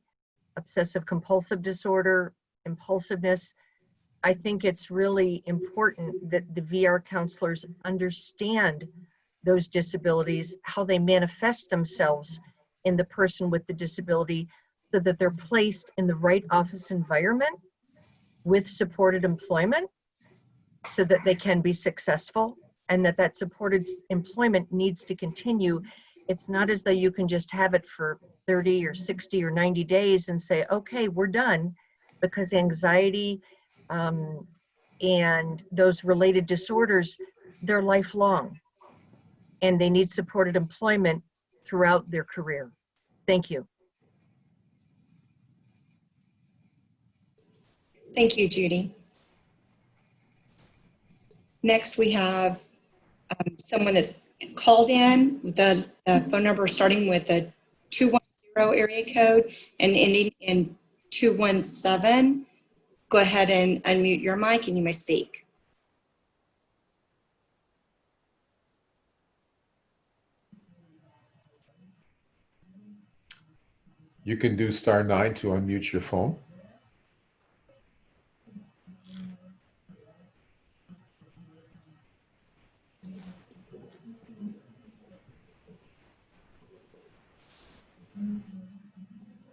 obsessive compulsive disorder, impulsiveness, I think it's really important that the VR counselors understand those disabilities, how they manifest themselves in the person with the disability, so that they're placed in the right office environment with supported employment so that they can be successful, and that supported employment needs to continue. It's not as though you can just have it for 30 or 60 or 90 days and say, okay, we're done, because anxiety and those related disorders, they're lifelong, and they need supported employment throughout their career. Thank you. Thank you, Judy. Next, we have someone that's called in with the phone number starting with a 210 area code and ending in 217. Go ahead and unmute your mic and you may speak. You can do *9 to unmute your phone.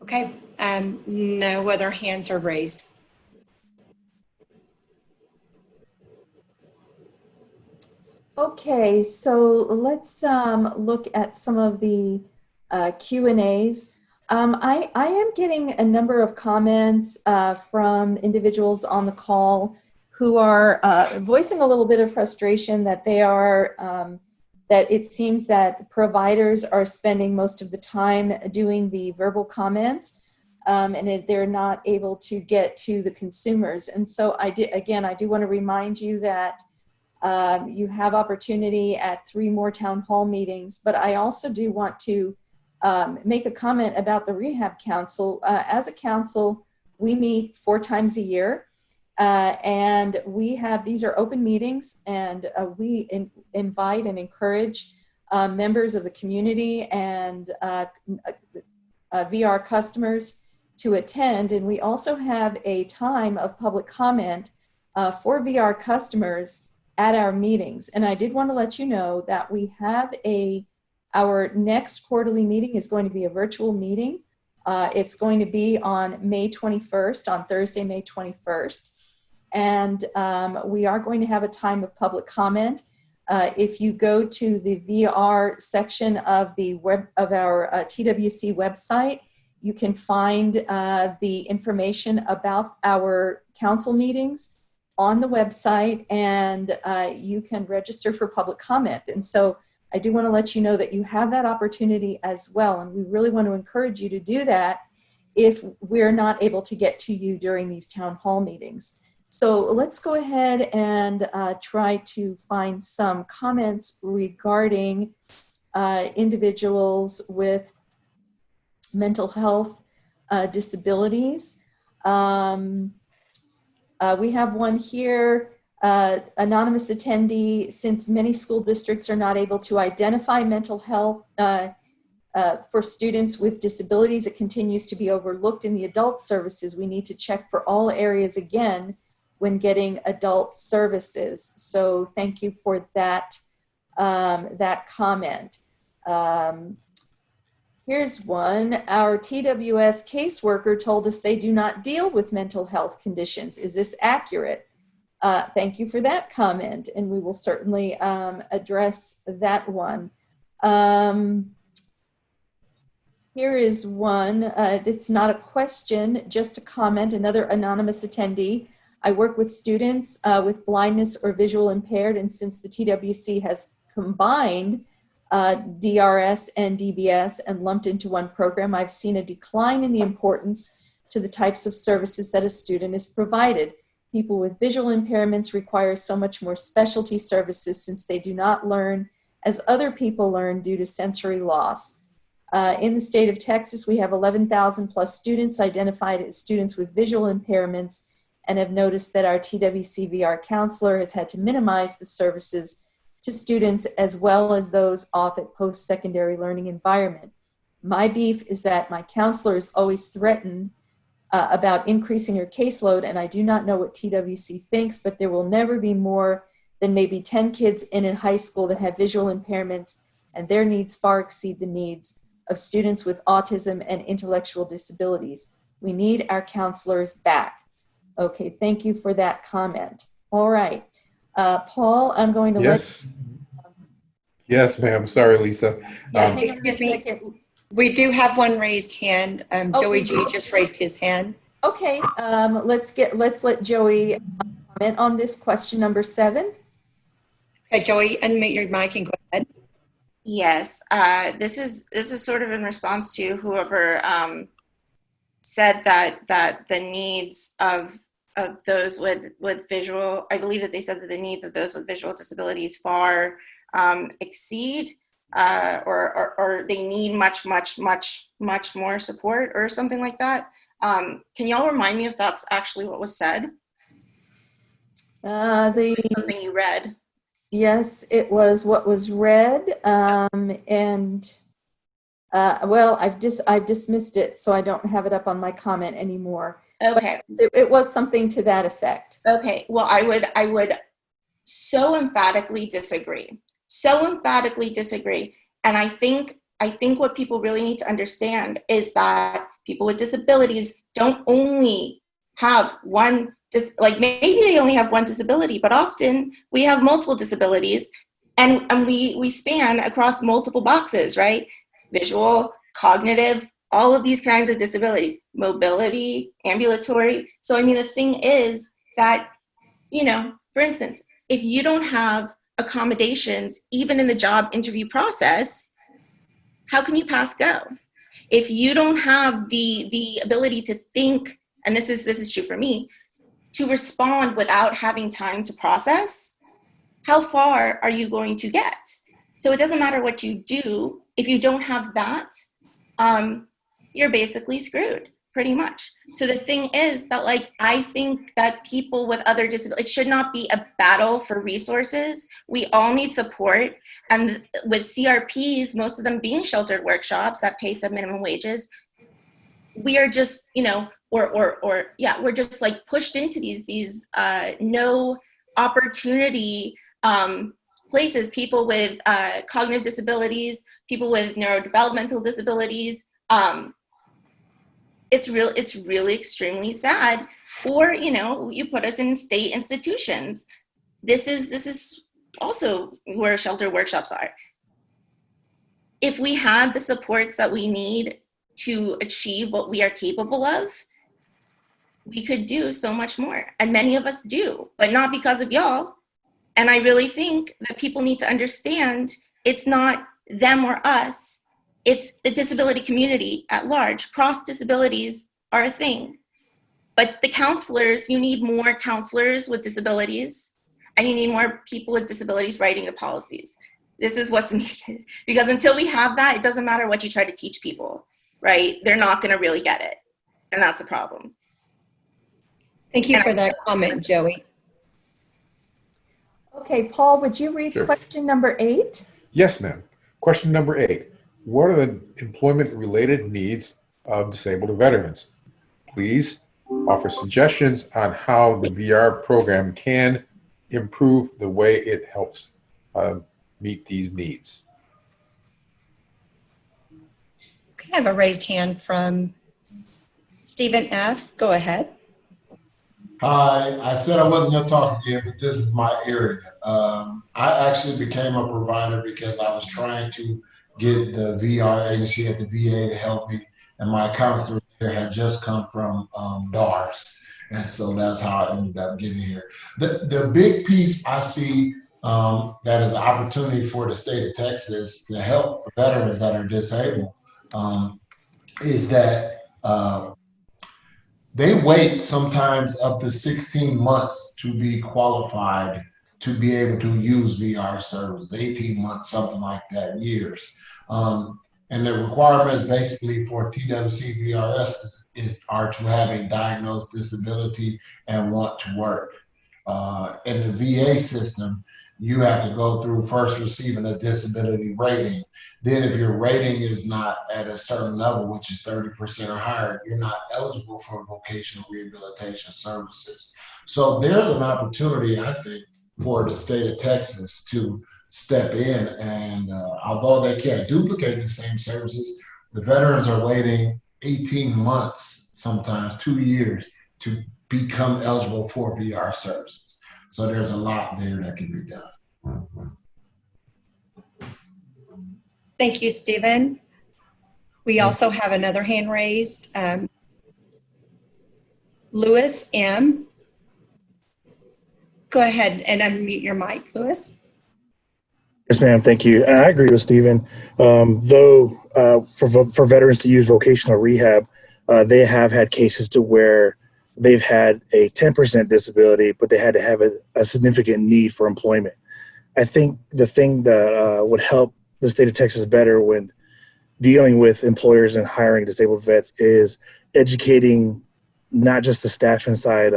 Okay, no other hands are raised. Okay, so let's look at some of the Q&As. I am getting a number of comments from individuals on the call who are voicing a little bit of frustration that they are, that it seems that providers are spending most of the time doing the verbal comments, and they're not able to get to the consumers. And so I do want to remind you that you have opportunity at 3 more town hall meetings, but I also do want to make a comment about the Rehab Council. As a council, we meet 4 times a year, and these are open meetings, and we invite and encourage members of the community and VR customers to attend. And we also have a time of public comment for VR customers at our meetings. And I did want to let you know that we have our next quarterly meeting is going to be a virtual meeting. It's going to be on May 21st, on Thursday, May 21st. And we are going to have a time of public comment. If you go to the VR section of our TWC website, you can find the information about our council meetings on the website, and you can register for public comment. And so I do want to let you know that you have that opportunity as well, and we really want to encourage you to do that if we're not able to get to you during these town hall meetings. So let's go ahead and try to find some comments regarding individuals with mental health disabilities. We have one here, anonymous attendee: since many school districts are not able to identify mental health for students with disabilities, it continues to be overlooked in the adult services. We need to check for all areas again when getting adult services. So thank you for that, that comment. Here's one. Our TWS caseworker told us they do not deal with mental health conditions. Is this accurate? Thank you for that comment, and we will certainly address that one. Here is one. It's not a question, just a comment. Another anonymous attendee. I work with students with blindness or visual impaired, and since the TWC has combined DRS and DBS and lumped into one program, I've seen a decline in the importance to the types of services that a student is provided. People with visual impairments require so much more specialty services since they do not learn as other people learn due to sensory loss. In the state of Texas, we have 11,000 plus students identified as students with visual impairments, and have noticed that our TWC VR counselor has had to minimize the services to students as well as those off at post-secondary learning environment. My beef is that my counselor is always threatened about increasing her caseload, and I do not know what TWC thinks, but there will never be more than maybe 10 kids in a high school that have visual impairments, and their needs far exceed the needs of students with autism and intellectual disabilities. We need our counselors back. Okay, thank you for that comment. All right. Paul, I'm going to Yes, ma'am. Sorry, Lisa. Excuse me. We do have one raised hand. Joey G just raised his hand. Okay, let's let Joey comment on this question number 7. Okay, Joey, unmute your mic and go ahead. Yes, this is sort of in response to whoever said that the needs of those with visual, I believe that they said that the needs of those with visual disabilities far exceed or they need much more support or something like that. Can y'all remind me if that's actually what was said? Something you read. Yes, it was what was read, and well, I've dismissed it, so I don't have it up on my comment anymore. Okay, it was something to that effect. Okay, well, I would so emphatically disagree. And I think what people really need to understand is that people with disabilities don't only have one, like maybe they only have one disability, but often we have multiple disabilities, and we span across multiple boxes, right? Visual, cognitive, all of these kinds of disabilities, mobility, ambulatory. So I mean, the thing is that, for instance, if you don't have accommodations, even in the job interview process, how can you pass go? If you don't have the ability to think, and this is true for me, to respond without having time to process, how far are you going to get? So it doesn't matter what you do, if you don't have that, you're basically screwed, pretty much. So the thing is that, like, I think that people with other disabilities, it should not be a battle for resources. We all need support. And with CRPs, most of them being sheltered workshops that pay sub-minimum wages, we are just, we're just like pushed into these no opportunity places. People with cognitive disabilities, people with neurodevelopmental disabilities. It's really extremely sad. Or, you put us in state institutions. This is also where shelter workshops are. If we had the supports that we need to achieve what we are capable of, we could do so much more. And many of us do, but not because of y'all. And I really think that people need to understand it's not them or us. It's the disability community at large. Cross disabilities are a thing. But the counselors, you need more counselors with disabilities, and you need more people with disabilities writing the policies. This is what's needed. Because until we have that, it doesn't matter what you try to teach people, right? They're not going to really get it. And that's the problem. Thank you for that comment, Joey. Okay, Paul, would you read question number 8? Yes, ma'am. Question number 8. What are the employment-related needs of disabled veterans? Please offer suggestions on how the VR program can improve the way it helps meet these needs. Okay, I have a raised hand from Stephen F. Go ahead. Hi, I said I wasn't going to talk again, but this is my area. I actually became a provider because I was trying to get the VR agency at the VA to help me. And my counselor there had just come from DARS. And so that's how I ended up getting here. The big piece I see that is an opportunity for the state of Texas to help veterans that are disabled is that they wait sometimes up to 16 months to be qualified to be able to use VR services, 18 months, something like that, years. And the requirements basically for TWC VRS are to have a diagnosed disability and want to work. In the VA system, you have to go through first receiving a disability rating. Then if your rating is not at a certain level, which is 30% or higher, you're not eligible for vocational rehabilitation services. So there's an opportunity, I think, for the state of Texas to step in. And although they can't duplicate the same services, the veterans are waiting 18 months, sometimes 2 years, to become eligible for VR services. So there's a lot there that can be done. Thank you, Stephen. We also have another hand raised. Lewis M. Go ahead and unmute your mic, Lewis. Yes, ma'am. Thank you. And I agree with Stephen. Though for veterans to use vocational rehab, they have had cases to where they've had a 10% disability, but they had to have a significant need for employment. I think the thing that would help the state of Texas better when dealing with employers and hiring disabled vets is educating not just the staff inside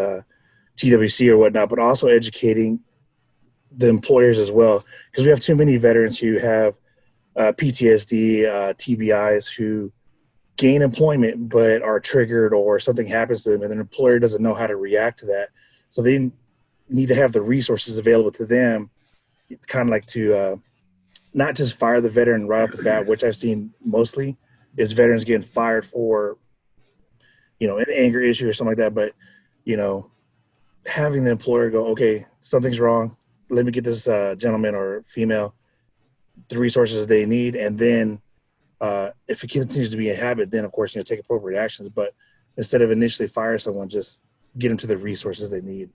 TWC or whatnot, but also educating the employers as well. Because we have too many veterans who have PTSD, TBIs, who gain employment but are triggered or something happens to them and an employer doesn't know how to react to that. So they need to have the resources available to them, kind of like to not just fire the veteran right off the bat, which I've seen mostly is veterans getting fired for, an anger issue or something like that. But, having the employer go, okay, something's wrong. Let me get this gentleman or female the resources they need. And then if it continues to be a habit, then of course, take appropriate actions. But instead of initially fire someone, just get them to the resources they need.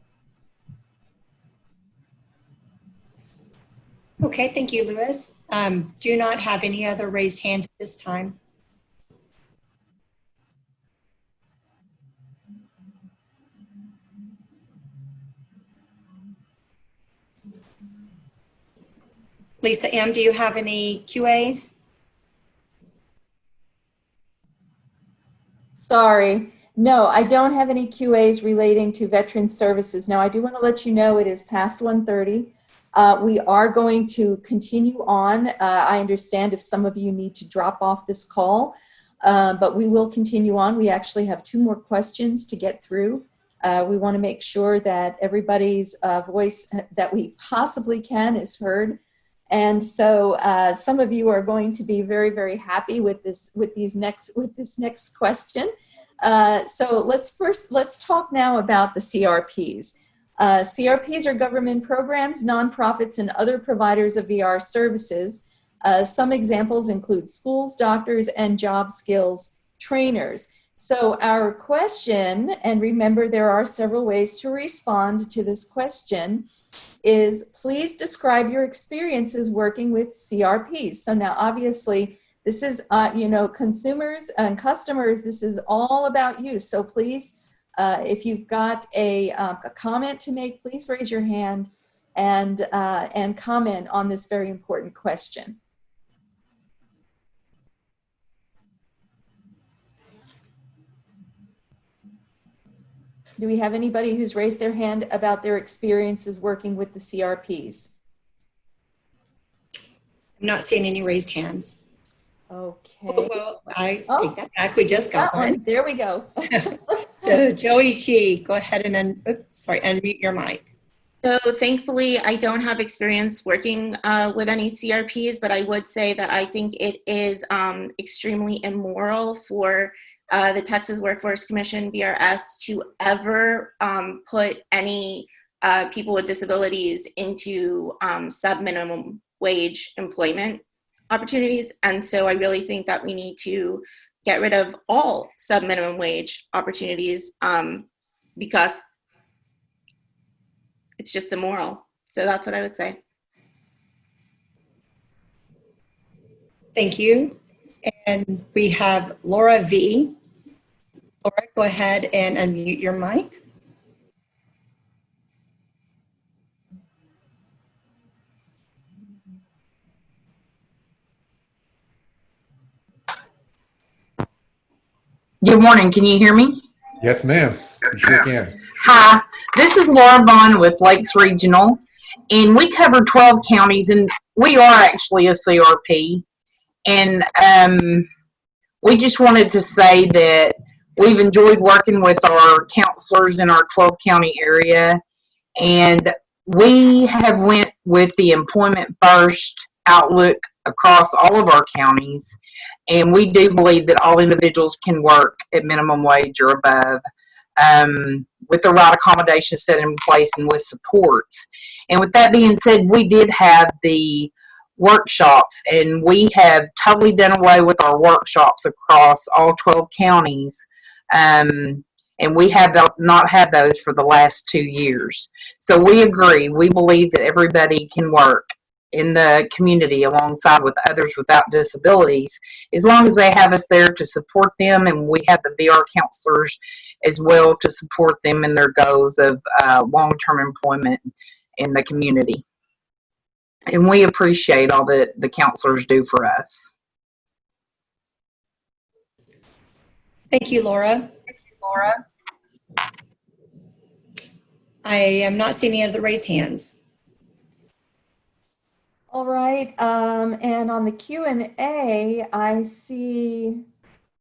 Okay, thank you, Lewis. Do not have any other raised hands at this time. Lisa M., do you have any QAs? Sorry. No, I don't have any QAs relating to veteran services. Now, I do want to let you know it is past 1:30. We are going to continue on. I understand if some of you need to drop off this call, but we will continue on. We actually have 2 more questions to get through. We want to make sure that everybody's voice that we possibly can is heard. And so some of you are going to be very, very happy with this next question. So let's talk now about the CRPs. CRPs are government programs, nonprofits, and other providers of VR services. Some examples include schools, doctors, and job skills trainers. So our question, and remember there are several ways to respond to this question, is please describe your experiences working with CRPs. So now obviously this is, consumers and customers, this is all about you. So please, if you've got a comment to make, please raise your hand and comment on this very important question. Do we have anybody who's raised their hand about their experiences working with the CRPs? I'm not seeing any raised hands. Okay. Oh, well, I take that back. We just got one. There we go. So Joey Chi, go ahead and unmute your mic. So thankfully, I don't have experience working with any CRPs, but I would say that I think it is extremely immoral for the Texas Workforce Commission, VRS, to ever put any people with disabilities into sub-minimum wage employment. opportunities. And so I really think that we need to get rid of all sub-minimum wage opportunities because it's just immoral. So that's what I would say. Thank you. And we have Laura V. Laura, go ahead and unmute your mic. Good morning. Can you hear me? Yes, ma'am. You sure can. Hi, this is Laura Bond with Lakes Regional, and we cover 12 counties, and we are actually a CRP. And we just wanted to say that we've enjoyed working with our counselors in our 12 county area, and we have went with the employment first outlook across all of our counties. And we do believe that all individuals can work at minimum wage or above with the right accommodations set in place and with supports. And with that being said, we did have the workshops, and we have totally done away with our workshops across all 12 counties. And we have not had those for the last 2 years. So we agree. We believe that everybody can work in the community alongside with others without disabilities, as long as they have us there to support them, and we have the VR counselors as well to support them in their goals of long-term employment in the community. And we appreciate all that the counselors do for us. Thank you, Laura. I am not seeing any other raised hands. All right, and on the Q&A, I see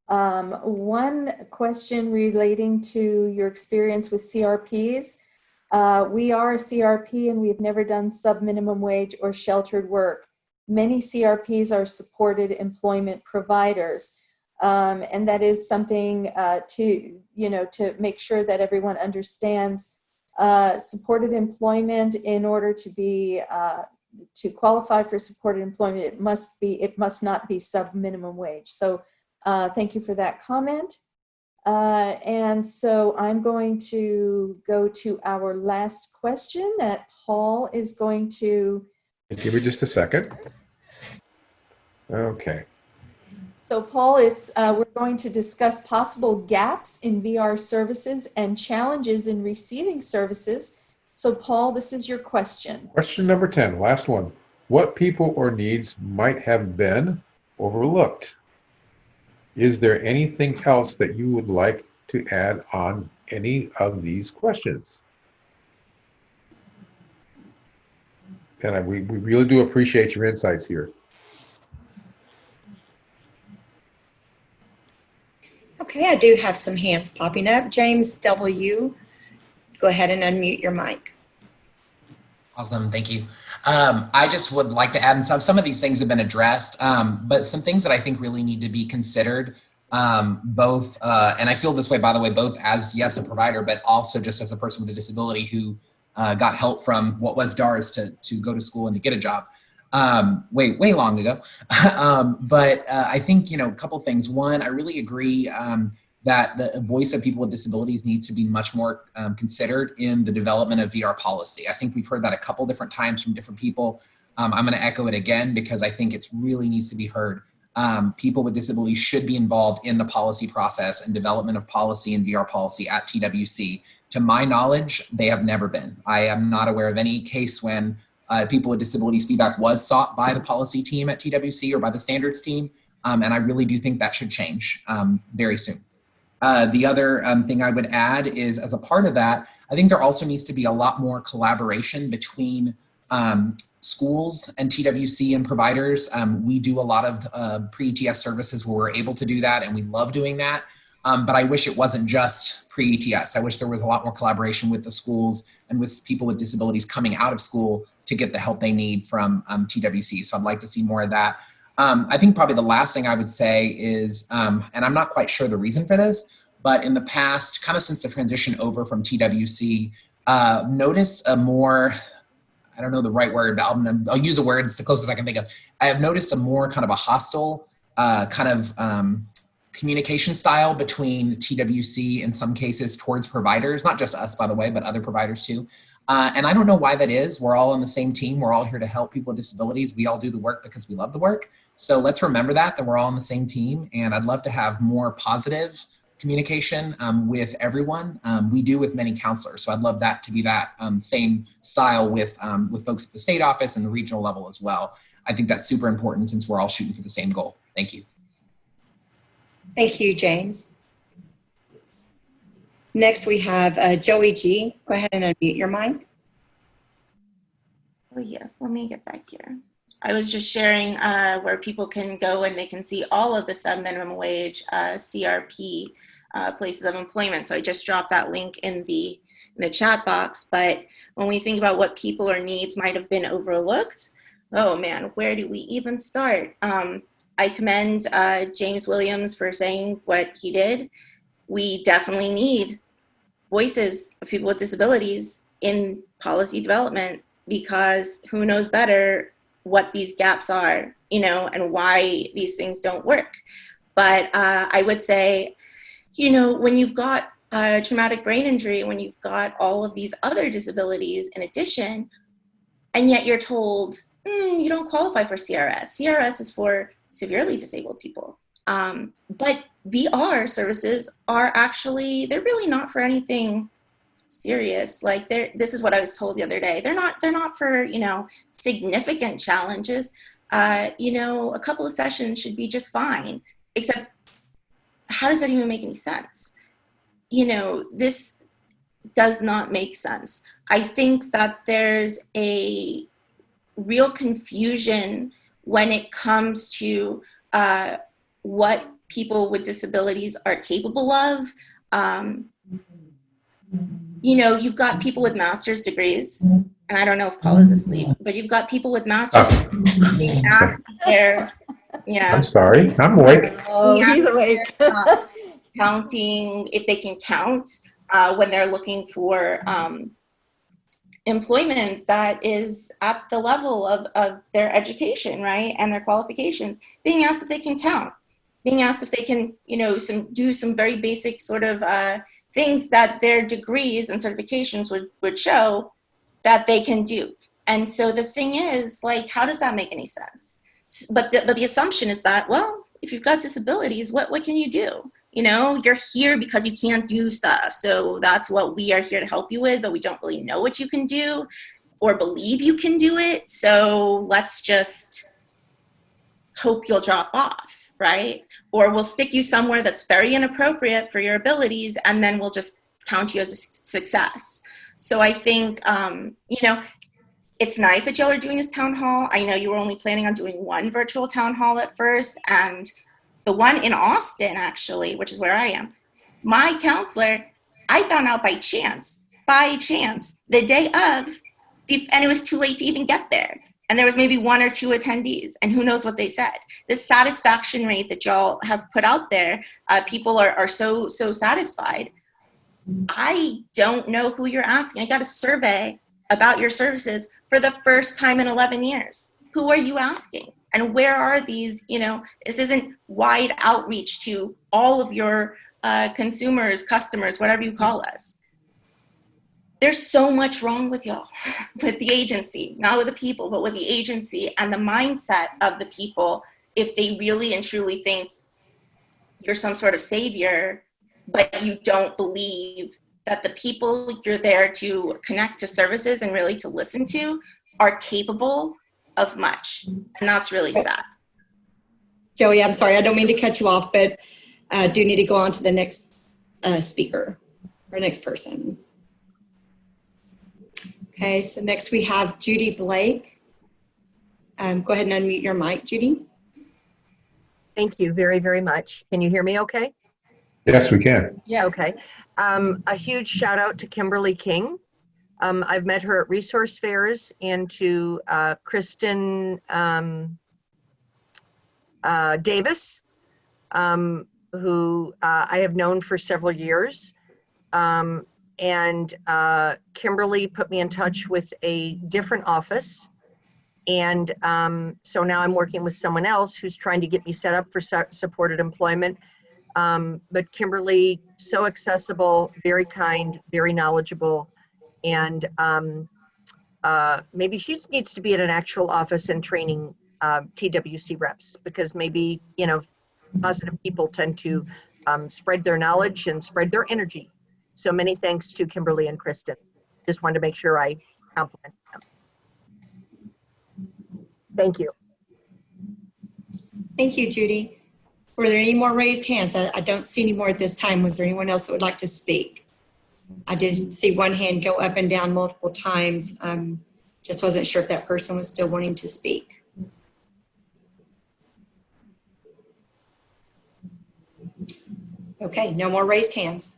one question relating to your experience with CRPs. We are a CRP and we've never done sub-minimum wage or sheltered work. Many CRPs are supported employment providers. And that is something to make sure that everyone understands. Supported employment, in order to be to qualify for supported employment, it must not be sub-minimum wage. So thank you for that comment. And so I'm going to go to our last question that Paul is going to. Give me just a second. Okay. So Paul, we're going to discuss possible gaps in VR services and challenges in receiving services. So Paul, this is your question. Question number 10, last one. What people or needs might have been overlooked? Is there anything else that you would like to add on any of these questions? And we really do appreciate your insights here. Okay, I do have some hands popping up. James W., go ahead and unmute your mic. Awesome, thank you. I just would like to add, and some of these things have been addressed, but some things that I think really need to be considered, both, and I feel this way, by the way, both as, yes, a provider, but also just as a person with a disability who got help from what was DARS to go to school and to get a job way long ago. But I think, a couple things. One, I really agree that the voice of people with disabilities needs to be much more considered in the development of VR policy. I think we've heard that a couple different times from different people. I'm going to echo it again because I think it really needs to be heard. People with disabilities should be involved in the policy process and development of policy and VR policy at TWC. To my knowledge, they have never been. I am not aware of any case when people with disabilities feedback was sought by the policy team at TWC or by the standards team. And I really do think that should change very soon. The other thing I would add is, as a part of that, I think there also needs to be a lot more collaboration between schools and TWC and providers. We do a lot of pre-ETS services where we're able to do that, and we love doing that. But I wish it wasn't just pre-ETS. I wish there was a lot more collaboration with the schools and with people with disabilities coming out of school to get the help they need from TWC. So I'd like to see more of that. I think probably the last thing I would say is, and I'm not quite sure the reason for this, but in the past, kind of since the transition over from TWC, noticed a more, I don't know the right word, but I'll use a word. It's the closest I can think of. I have noticed a more kind of a hostile communication style between TWC in some cases towards providers, not just us, by the way, but other providers too. And I don't know why that is. We're all on the same team. We're all here to help people with disabilities. We all do the work because we love the work. So let's remember that we're all on the same team. And I'd love to have more positive communication with everyone. We do with many counselors. So I'd love that to be that same style with folks at the state office and the regional level as well. I think that's super important since we're all shooting for the same goal. Thank you. Thank you, James. Next, we have Joey G. Go ahead and unmute your mic. Oh, yes. Let me get back here. I was just sharing where people can go and they can see all of the sub-minimum wage CRP places of employment. So I just dropped that link in the chat box. But when we think about what people or needs might have been overlooked, oh man, where do we even start? I commend James Williams for saying what he did. We definitely need voices of people with disabilities in policy development, because who knows better what these gaps are, and why these things don't work. But I would say, when you've got traumatic brain injury, when you've got all of these other disabilities in addition, and yet you're told, you don't qualify for CRS. CRS is for severely disabled people. But VR services are actually, they're really not for anything serious. Like this is what I was told the other day. They're not for, significant challenges. A couple of sessions should be just fine, except how does that even make any sense? This does not make sense. I think that there's a real confusion when it comes to what people with disabilities are capable of. You've got people with master's degrees, and I don't know if Paul is asleep, but you've got people with master's degrees being asked I'm sorry, I'm awake. Oh, he's awake. Counting, if they can count when they're looking for employment that is at the level of their education, right, and their qualifications, being asked if they can count, being asked if they can, do some very basic sort of things that their degrees and certifications would show that they can do. And so the thing is, like, how does that make any sense? But the assumption is that, well, if you've got disabilities, what can you do? You're here because you can't do stuff. So that's what we are here to help you with, but we don't really know what you can do or believe you can do it. So let's just hope you'll drop off, right? Or we'll stick you somewhere that's very inappropriate for your abilities, and then we'll just count you as a success. So I think, it's nice that y'all are doing this town hall. I know you were only planning on doing one virtual town hall at first, and the one in Austin, actually, which is where I am, my counselor, I found out by chance, the day of, and it was too late to even get there. And there was maybe one or two attendees, and who knows what they said. The satisfaction rate that y'all have put out there, people are so satisfied. I don't know who you're asking. I got a survey about your services for the first time in 11 years. Who are you asking? And where are these, this isn't wide outreach to all of your consumers, customers, whatever you call us. There's so much wrong with y'all, with the agency, not with the people, but with the agency and the mindset of the people. If they really and truly think you're some sort of savior, but you don't believe that the people you're there to connect to services and really to listen to are capable of much. And that's really sad. Joey, I'm sorry, I don't mean to cut you off, but I do need to go on to the next speaker or next person. Okay, so next we have Judy Blake. Go ahead and unmute your mic, Judy. Thank you very, very much. Can you hear me okay? Yes, we can. Yeah. Okay. A huge shout out to Kimberly King. I've met her at resource fairs, and to Kristen Davis, who I have known for several years. And Kimberly put me in touch with a different office. And so now I'm working with someone else who's trying to get me set up for supported employment. But Kimberly, so accessible, very kind, very knowledgeable. And maybe she just needs to be at an actual office and training TWC reps, because maybe, you know, positive people tend to spread their knowledge and spread their energy. So many thanks to Kimberly and Kristen. Just wanted to make sure I compliment them. Thank you. Thank you, Judy. Were there any more raised hands? I don't see any more at this time. Was there anyone else that would like to speak? I did see one hand go up and down multiple times. Just wasn't sure if that person was still wanting to speak. Okay, no more raised hands.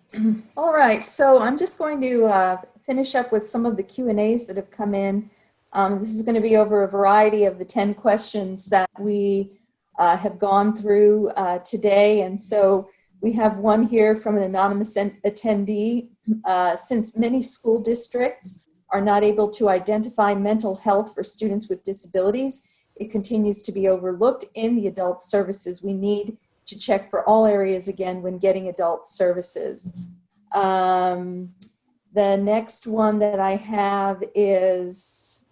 All right, so I'm just going to finish up with some of the Q&As that have come in. This is going to be over a variety of the 10 questions that we have gone through today. And so we have one here from an anonymous attendee. Since many school districts are not able to identify mental health for students with disabilities, it continues to be overlooked in the adult services. We need to check for all areas again when getting adult services. The next one that I have is,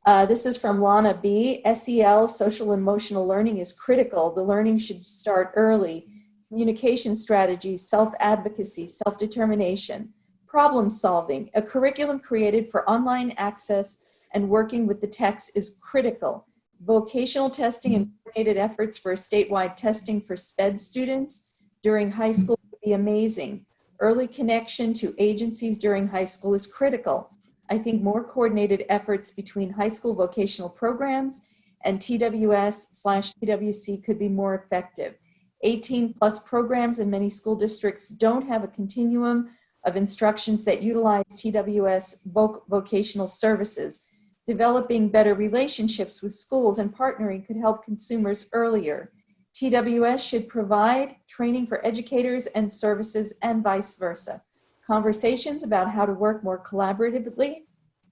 this is from Lana B. SEL, social emotional learning, is critical. The learning should start early. Communication strategies, self-advocacy, self-determination, problem solving. A curriculum created for online access and working with the text is critical. Vocational testing and coordinated efforts for a statewide testing for SPED students during high school would be amazing. Early connection to agencies during high school is critical. I think more coordinated efforts between high school vocational programs and TWS/TWC could be more effective. 18+ programs in many school districts don't have a continuum of instructions that utilize TWS vocational services. Developing better relationships with schools and partnering could help consumers earlier. TWS should provide training for educators and services and vice versa. Conversations about how to work more collaboratively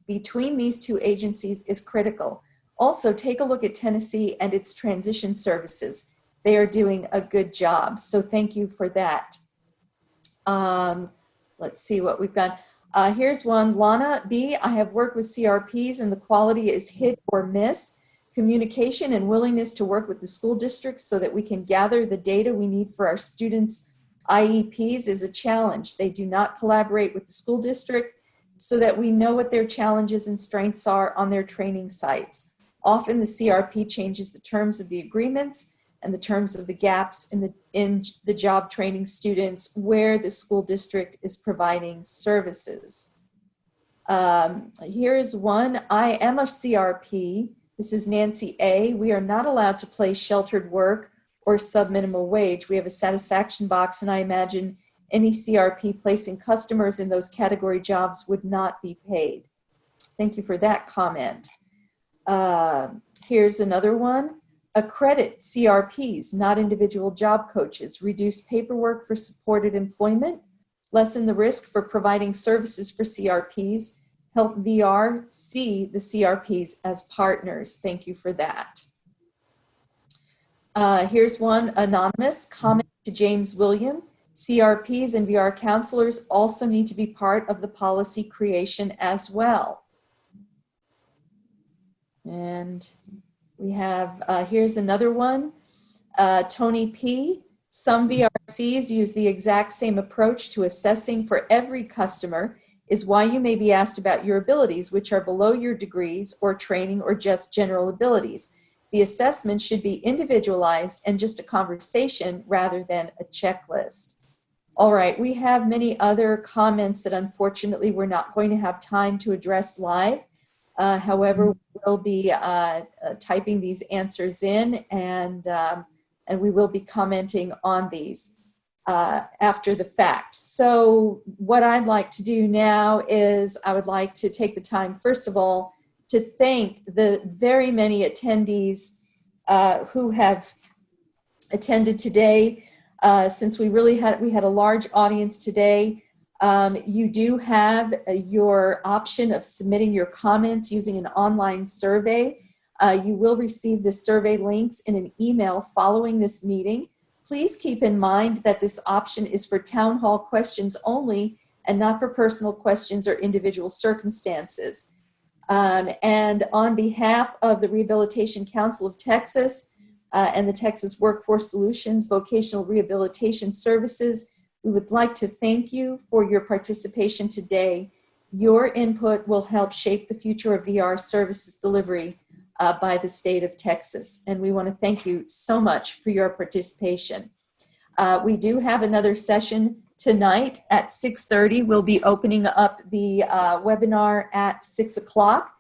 between these two agencies is critical. Also, take a look at Tennessee and its transition services. They are doing a good job. So thank you for that. Let's see what we've got. Here's one, Lana B. I have worked with CRPs and the quality is hit or miss. Communication and willingness to work with the school districts so that we can gather the data we need for our students' IEPs is a challenge. They do not collaborate with the school district so that we know what their challenges and strengths are on their training sites. Often the CRP changes the terms of the agreements and the terms of the gaps in the job training students where the school district is providing services. Here's one, I am a CRP. This is Nancy A. We are not allowed to place sheltered work or sub-minimal wage. We have a satisfaction box, and I imagine any CRP placing customers in those category jobs would not be paid. Thank you for that comment. Here's another one. Accredit CRPs, not individual job coaches. Reduce paperwork for supported employment. Lessen the risk for providing services for CRPs. Help VR see the CRPs as partners. Thank you for that. Here's one, anonymous, comment to James William. CRPs and VR counselors also need to be part of the policy creation as well. And we have, here's another one, Tony P. Some VRCs use the exact same approach to assessing for every customer is why you may be asked about your abilities, which are below your degrees or training or just general abilities. The assessment should be individualized and just a conversation rather than a checklist. All right, we have many other comments that unfortunately we're not going to have time to address live. However, we'll be typing these answers in and we will be commenting on these after the fact. So what I'd like to do now is I would like to take the time, first of all, to thank the very many attendees who have attended today. Since we had a large audience today, You do have your option of submitting your comments using an online survey. You will receive the survey links in an email following this meeting. Please keep in mind that this option is for town hall questions only and not for personal questions or individual circumstances. And on behalf of the Rehabilitation Council of Texas and the Texas Workforce Solutions Vocational Rehabilitation Services, we would like to thank you for your participation today. Your input will help shape the future of VR services delivery by the state of Texas. And we want to thank you so much for your participation. We do have another session tonight at 6:30. We'll be opening up the webinar at 6 o'clock.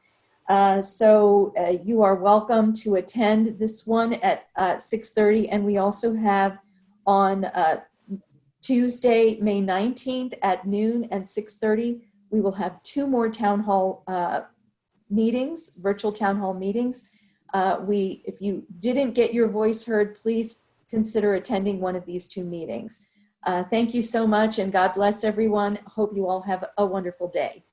So you are welcome to attend this one at 6:30. And we also have on Tuesday, May 19th at noon and 6:30, we will have 2 more town hall meetings, virtual town hall meetings. If you didn't get your voice heard, please consider attending one of these 2 meetings. Thank you so much, and God bless everyone. Hope you all have a wonderful day.